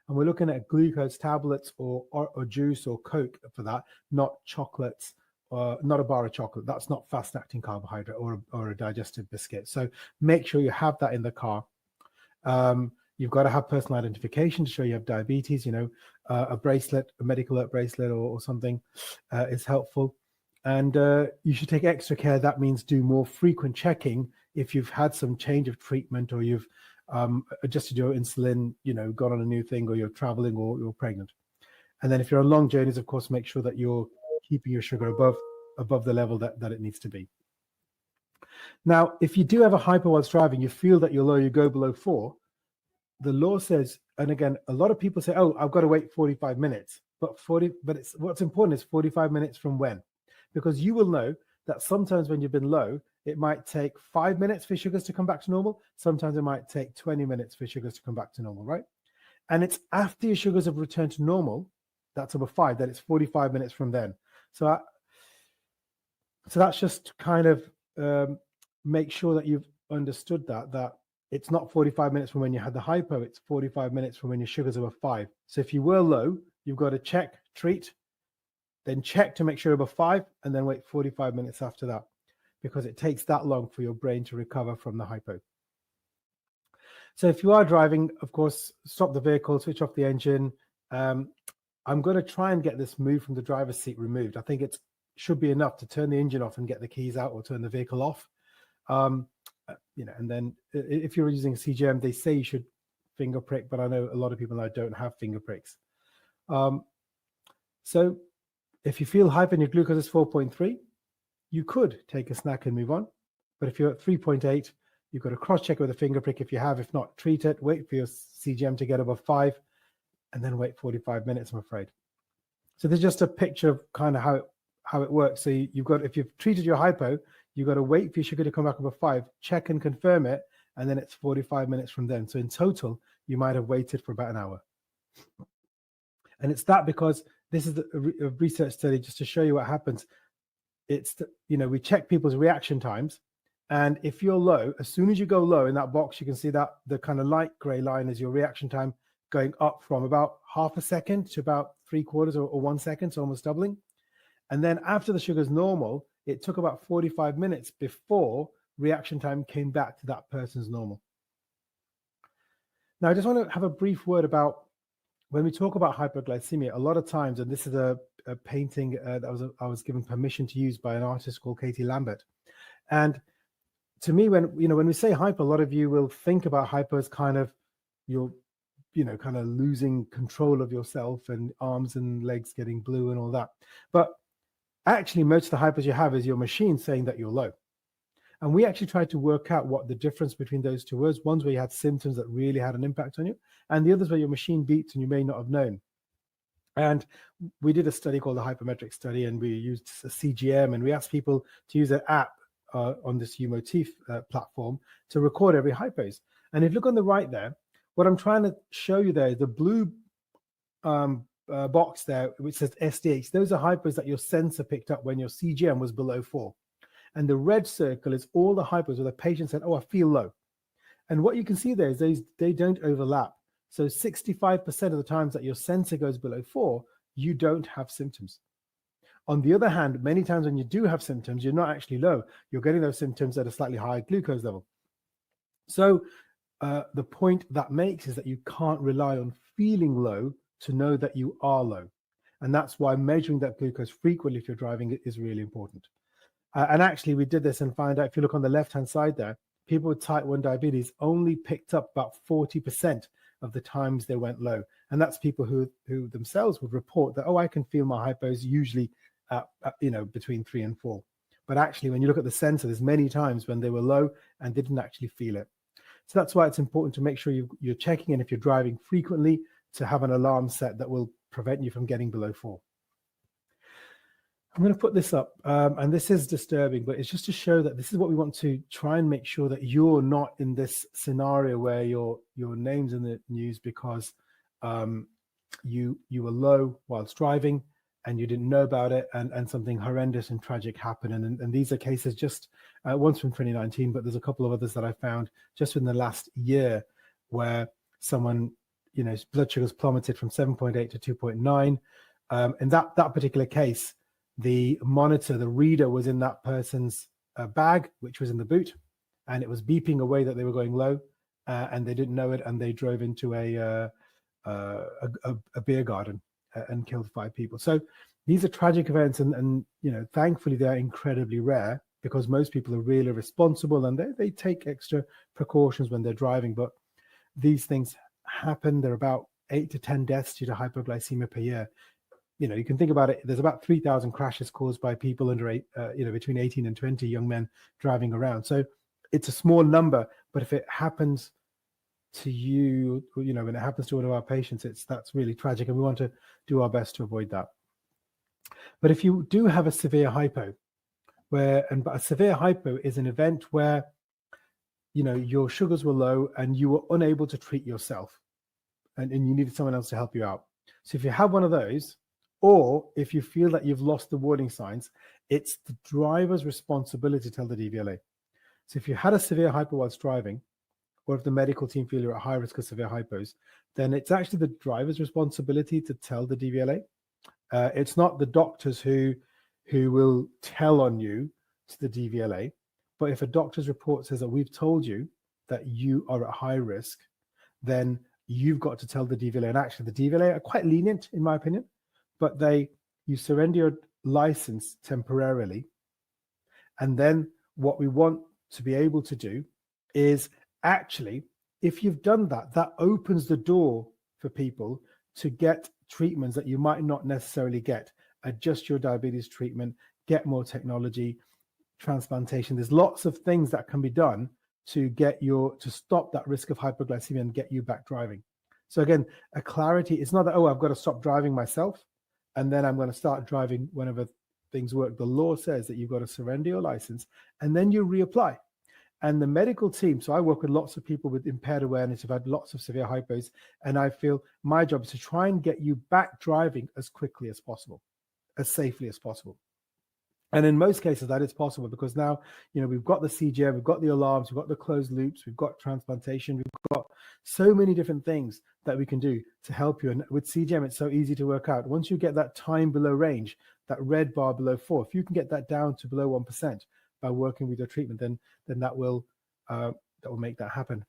And we're looking at glucose tablets or juice or Coke for that, not chocolates, not a bar of chocolate. That's not fast-acting carbohydrate or a digestive biscuit. So make sure you have that in the car. You've got to have personal identification to show you have diabetes. You know, a bracelet, a medical alert bracelet or something is helpful. And you should take extra care. That means do more frequent checking if you've had some change of treatment or you've adjusted your insulin, you know, gone on a new thing, or you're traveling or you're pregnant. And then if you're on long journeys, of course, make sure that you're keeping your sugar above the level that it needs to be. Now, if you do have a hypo whilst driving, you feel that you're low, you go below 4, the law says, and again, a lot of people say, oh, I've got to wait 45 minutes. But what's important is 45 minutes from when? Because you will know that sometimes when you've been low, it might take 5 minutes for sugars to come back to normal. Sometimes it might take 20 minutes for sugars to come back to normal, right? And it's after your sugars have returned to normal, that's number 5, that it's 45 minutes from then. So that's just to kind of make sure that you've understood that it's not 45 minutes from when you had the hypo, it's 45 minutes from when your sugars are 5. So if you were low, you've got to check, treat, then check to make sure you're above 5, and then wait 45 minutes after that, because it takes that long for your brain to recover from the hypo. So if you are driving, of course, stop the vehicle, switch off the engine. I'm going to try and get this move from the driver's seat removed. I think it should be enough to turn the engine off and get the keys out, or turn the vehicle off. You know, and then if you're using a CGM, they say you should finger prick, but I know a lot of people now don't have finger pricks. So if you feel hypo and your glucose is 4.3, you could take a snack and move on. But if you're at 3.8, you've got to cross-check with a finger prick if you have. If not, treat it, wait for your CGM to get above 5, and then wait 45 minutes, I'm afraid. So there's just a picture of kind of how it works. So you've got, if you've treated your hypo, you've got to wait for your sugar to come back above 5, check and confirm it, and then it's 45 minutes from then. So in total, you might have waited for about an hour. And it's that because this is a research study just to show you what happens. It's, you know, we check people's reaction times. And if you're low, as soon as you go low in that box, you can see that the kind of light gray line is your reaction time going up from about half a second to about 3/4 or 1 second, so almost doubling. And then after the sugar's normal, it took about 45 minutes before reaction time came back to that person's normal. Now, I just want to have a brief word about when we talk about hypoglycemia, a lot of times, and this is a painting that I was given permission to use by an artist called Katie Lambert. And to me, when we say hypo, a lot of you will think about hypo as kind of you're, kind of losing control of yourself and arms and legs getting blue and all that. But actually, most of the hypos you have is your machine saying that you're low. And we actually tried to work out what the difference between those two was. One's where you had symptoms that really had an impact on you, and the other's where your machine beeps and you may not have known. And we did a study called the hypermetric study, and we used a CGM, and we asked people to use an app on this uMotif platform to record every hypos. And if you look on the right there, what I'm trying to show you there is the blue box there, which says SDH. Those are hypos that your sensor picked up when your CGM was below 4. And the red circle is all the hypos where the patient said, oh, I feel low. And what you can see there is they don't overlap. So 65% of the times that your sensor goes below 4, you don't have symptoms. On the other hand, many times when you do have symptoms, you're not actually low. You're getting those symptoms at a slightly higher glucose level. So the point that makes is that you can't rely on feeling low to know that you are low. And that's why measuring that glucose frequently if you're driving is really important. And actually, we did this and found out, if you look on the left-hand side there, people with type 1 diabetes only picked up about 40% of the times they went low. And that's people who themselves would report that, oh, I can feel my hypos usually between 3 and 4. But actually, when you look at the sensor, there's many times when they were low and didn't actually feel it. So that's why it's important to make sure you're checking in if you're driving frequently, to have an alarm set that will prevent you from getting below 4. I'm going to put this up, and this is disturbing, but it's just to show that this is what we want to try and make sure that you're not in this scenario where your name's in the news because you were low whilst driving and you didn't know about it, and something horrendous and tragic happened. And these are cases just once from 2019, but there's a couple of others that I found just in the last year where someone, blood sugars plummeted from 7.8 to 2.9. In that particular case, the monitor, the reader, was in that person's bag, which was in the boot, and it was beeping away that they were going low, and they didn't know it, and they drove into a beer garden and killed 5 people. So these are tragic events, and thankfully they're incredibly rare because most people are really responsible and they take extra precautions when they're driving. But these things happen. There are about 8 to 10 deaths due to hypoglycemia per year. You can think about it. There's about 3,000 crashes caused by people under between 18 and 20 young men driving around. So it's a small number, but if it happens to you, when it happens to one of our patients, that's really tragic, and we want to do our best to avoid that. But if you do have a severe hypo, a severe hypo is an event where your sugars were low and you were unable to treat yourself, and you needed someone else to help you out. So if you have one of those, or if you feel that you've lost the warning signs, it's the driver's responsibility to tell the DVLA. So if you had a severe hypo whilst driving, or if the medical team feel you're at high risk of severe hypos, then it's actually the driver's responsibility to tell the DVLA. It's not the doctors who will tell on you to the DVLA. But if a doctor's report says that we've told you that you are at high risk, then you've got to tell the DVLA. And actually, the DVLA are quite lenient, in my opinion, but you surrender your license temporarily. And then what we want to be able to do is actually, if you've done that, that opens the door for people to get treatments that you might not necessarily get. Adjust your diabetes treatment, get more technology, transplantation. There's lots of things that can be done to stop that risk of hypoglycemia and get you back driving. So again, a clarity, it's not that, oh, I've got to stop driving myself and then I'm going to start driving whenever things work. The law says that you've got to surrender your license and then you reapply. And the medical team, so I work with lots of people with impaired awareness who've had lots of severe hypos, and I feel my job is to try and get you back driving as quickly as possible, as safely as possible. And in most cases, that is possible because now, we've got the CGM, we've got the alarms, we've got the closed loops, we've got transplantation, we've got so many different things that we can do to help you. And with CGM, it's so easy to work out. Once you get that time below range, that red bar below 4, if you can get that down to below 1% by working with your treatment, then that will make that happen.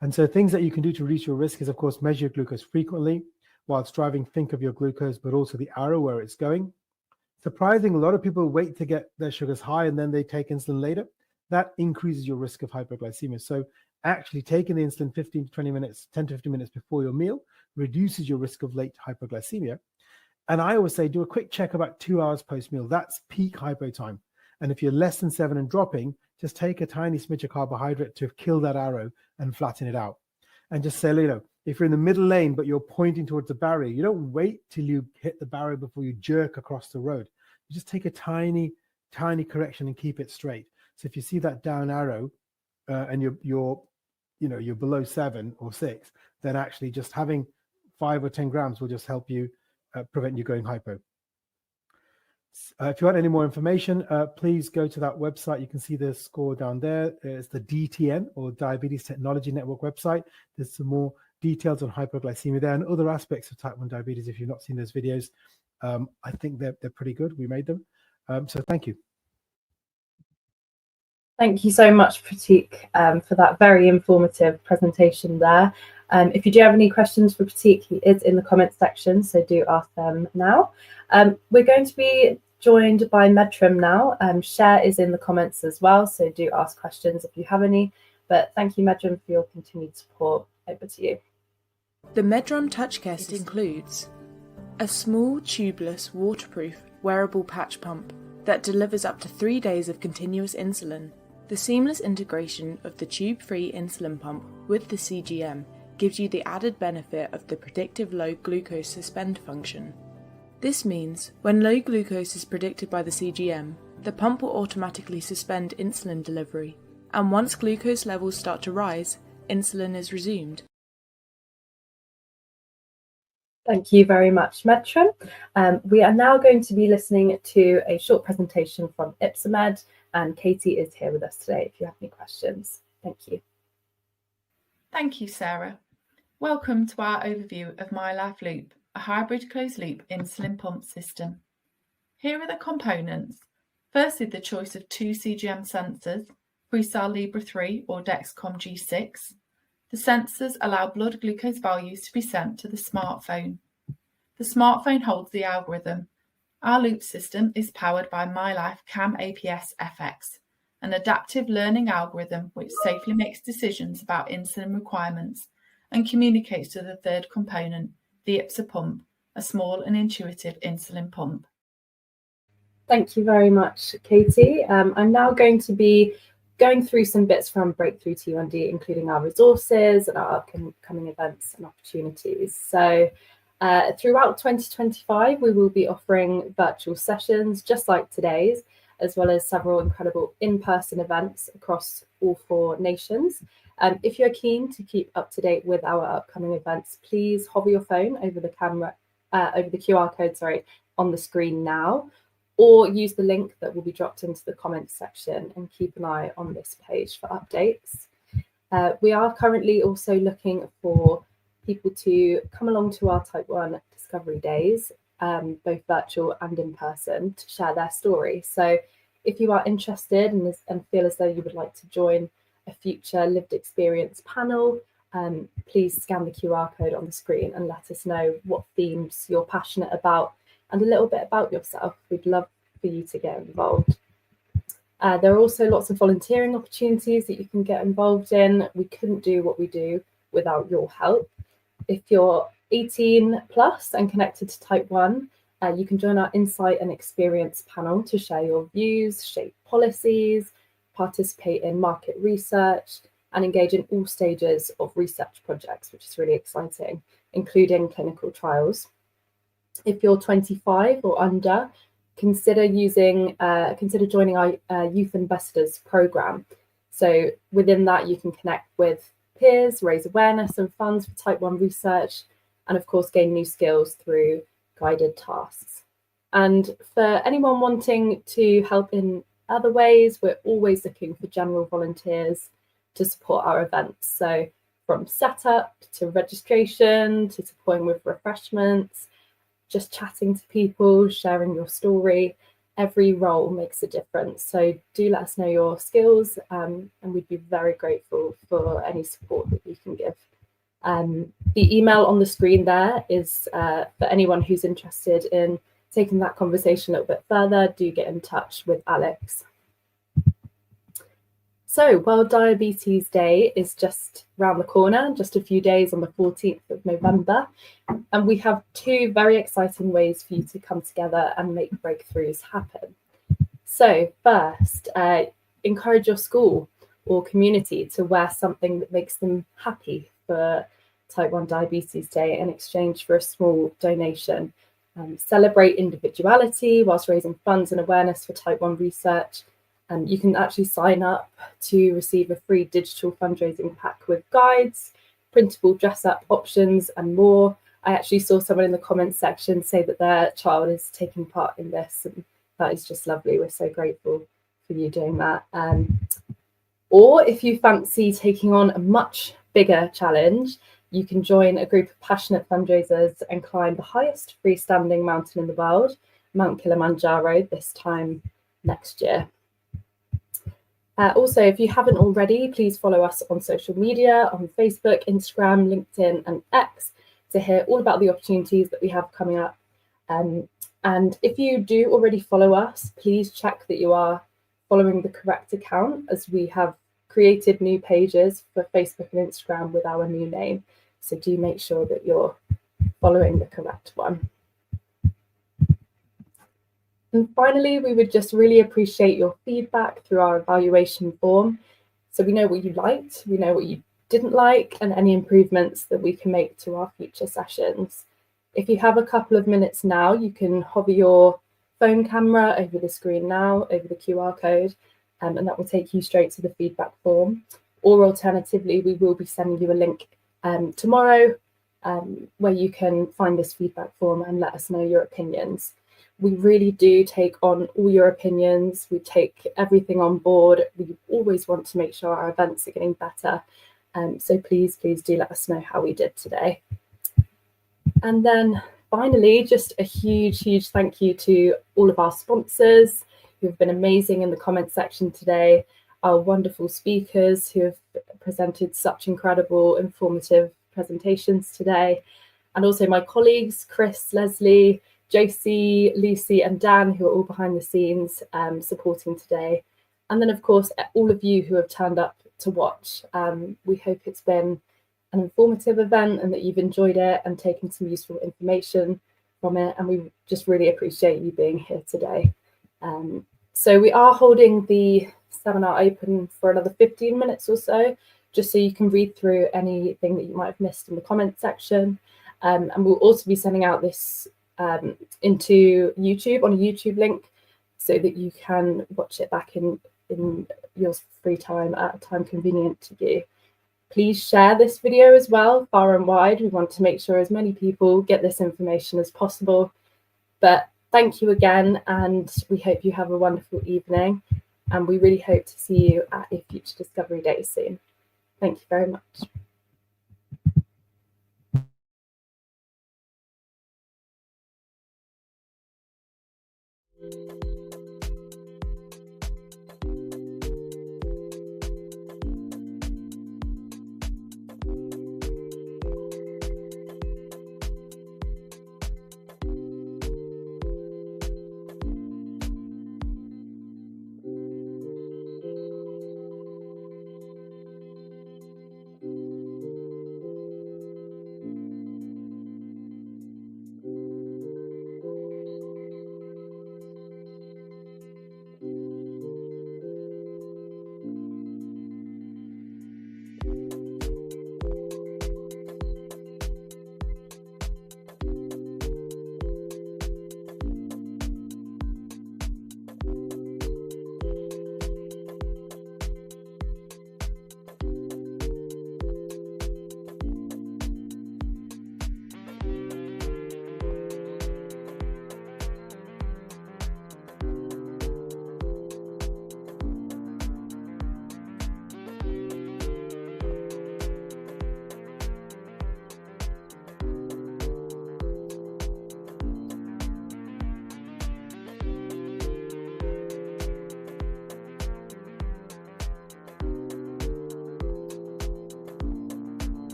And so things that you can do to reduce your risk is, of course, measure your glucose frequently. Whilst driving, think of your glucose, but also the arrow where it's going. Surprising, a lot of people wait to get their sugars high and then they take insulin later. That increases your risk of hypoglycemia. So actually taking the insulin 15 to 20 minutes, 10 to 15 minutes before your meal reduces your risk of late hypoglycemia. And I always say, do a quick check about 2 hours post-meal. That's peak hypo time. And if you're less than 7 and dropping, just take a tiny smidge of carbohydrate to kill that arrow and flatten it out. And just say, if you're in the middle lane, but you're pointing towards the barrier, you don't wait till you hit the barrier before you jerk across the road. You just take a tiny, tiny correction and keep it straight. So if you see that down arrow and you're below 7 or 6, then actually just having 5 or 10 grams will just help you prevent you going hypo. If you want any more information, please go to that website. You can see the score down there. It's the DTN, or Diabetes Technology Network website. There's some more details on hypoglycemia there and other aspects of type 1 diabetes. If you've not seen those videos, I think they're pretty good. We made them. So thank you. Thank you so much, Pratik, for that very informative presentation there. If you do have any questions for Pratik, he is in the comments section, so do ask them now. We're going to be joined by Medtrim now. Share is in the comments as well, so do ask questions if you have any. But thank you, Medtrim, for your continued support. Over to you. The Medtrim Touch Kit includes a small, tubeless, waterproof, wearable patch pump that delivers up to 3 days of continuous insulin. The seamless integration of the tube-free insulin pump with the CGM gives you the added benefit of the predictive low glucose suspend function. This means when low glucose is predicted by the CGM, the pump will automatically suspend insulin delivery, and once glucose levels start to rise, insulin is resumed. Thank you very much, Medtrim. We are now going to be listening to a short presentation from Ipsomed, and Katie is here with us today if you have any questions. Thank you. Thank you, Sarah. Welcome to our overview of MyLife Loop, a hybrid closed-loop insulin pump system. Here are the components. Firstly, the choice of 2 CGM sensors, Freestyle Libre 3 or Dexcom G6. The sensors allow blood glucose values to be sent to the smartphone. The smartphone holds the algorithm. Our loop system is powered by MyLife CAM APS FX, an adaptive learning algorithm which safely makes decisions about insulin requirements and communicates to the third component, the Ipsa pump, a small and intuitive insulin pump. Thank you very much, Katie. I'm now going to be going through some bits from Breakthrough T1D, including our resources and our upcoming events and opportunities. So throughout 2025, we will be offering virtual sessions just like today's, as well as several incredible in-person events across all 4 nations. If you're keen to keep up to date with our upcoming events, please hover your phone over the QR code, on the screen now, or use the link that will be dropped into the comments section and keep an eye on this page for updates. We are currently also looking for people to come along to our Type 1 Discovery Days, both virtual and in person, to share their story. So if you are interested and feel as though you would like to join a future lived experience panel, please scan the QR code on the screen and let us know what themes you're passionate about and a little bit about yourself. We'd love for you to get involved. There are also lots of volunteering opportunities that you can get involved in. We couldn't do what we do without your help. If you're 18 plus and connected to Type 1, you can join our Insight and Experience panel to share your views, shape policies, participate in market research, and engage in all stages of research projects, which is really exciting, including clinical trials. If you're 25 or under, consider joining our Youth Ambassadors program. So within that, you can connect with peers, raise awareness and funds for Type 1 research, and of course, gain new skills through guided tasks. And for anyone wanting to help in other ways, we're always looking for general volunteers to support our events. So from setup to registration to supporting with refreshments, just chatting to people, sharing your story, every role makes a difference. So do let us know your skills, and we'd be very grateful for any support that you can give. The email on the screen there is for anyone who's interested in taking that conversation a little bit further. Do get in touch with Alex. So World Diabetes Day is just around the corner, just a few days on the 14th of November. And we have 2 very exciting ways for you to come together and make breakthroughs happen. So first, encourage your school or community to wear something that makes them happy for Type 1 Diabetes Day in exchange for a small donation. Celebrate individuality whilst raising funds and awareness for Type 1 research. You can actually sign up to receive a free digital fundraising pack with guides, printable dress-up options, and more. I actually saw someone in the comments section say that their child is taking part in this, and that is just lovely. We're so grateful for you doing that. Or if you fancy taking on a much bigger challenge, you can join a group of passionate fundraisers and climb the highest freestanding mountain in the world, Mount Kilimanjaro, this time next year. Also, if you haven't already, please follow us on social media, on Facebook, Instagram, LinkedIn and X to hear all about the opportunities that we have coming up. And if you do already follow us, please check that you are following the correct account, as we have created new pages for Facebook and Instagram with our new name. So do make sure that you're following the correct one. And finally, we would just really appreciate your feedback through our evaluation form. So we know what you liked, we know what you didn't like, and any improvements that we can make to our future sessions. If you have a couple of minutes now, you can hover your phone camera over the screen now, over the QR code, and that will take you straight to the feedback form. Or alternatively, we will be sending you a link tomorrow where you can find this feedback form and let us know your opinions. We really do take on all your opinions. We take everything on board. We always want to make sure our events are getting better. So please do let us know how we did today. And then finally, just a huge thank you to all of our sponsors who have been amazing in the comment section today, our wonderful speakers who have presented such incredible, informative presentations today, and also my colleagues, Chris, Leslie, Josie, Lucy and Dan, who are all behind the scenes supporting today. And then, of course, all of you who have turned up to watch. We hope it's been an informative event and that you've enjoyed it and taken some useful information from it. And we just really appreciate you being here today. So we are holding the seminar open for another 15 minutes or so, just so you can read through anything that you might have missed in the comment section. And we'll also be sending out this into YouTube on a YouTube link so that you can watch it back in your free time at a time convenient to you. Please share this video as well, far and wide. We want to make sure as many people get this information as possible. But thank you again, and we hope you have a wonderful evening. And we really hope to see you at a future Discovery Day soon. Thank you very much.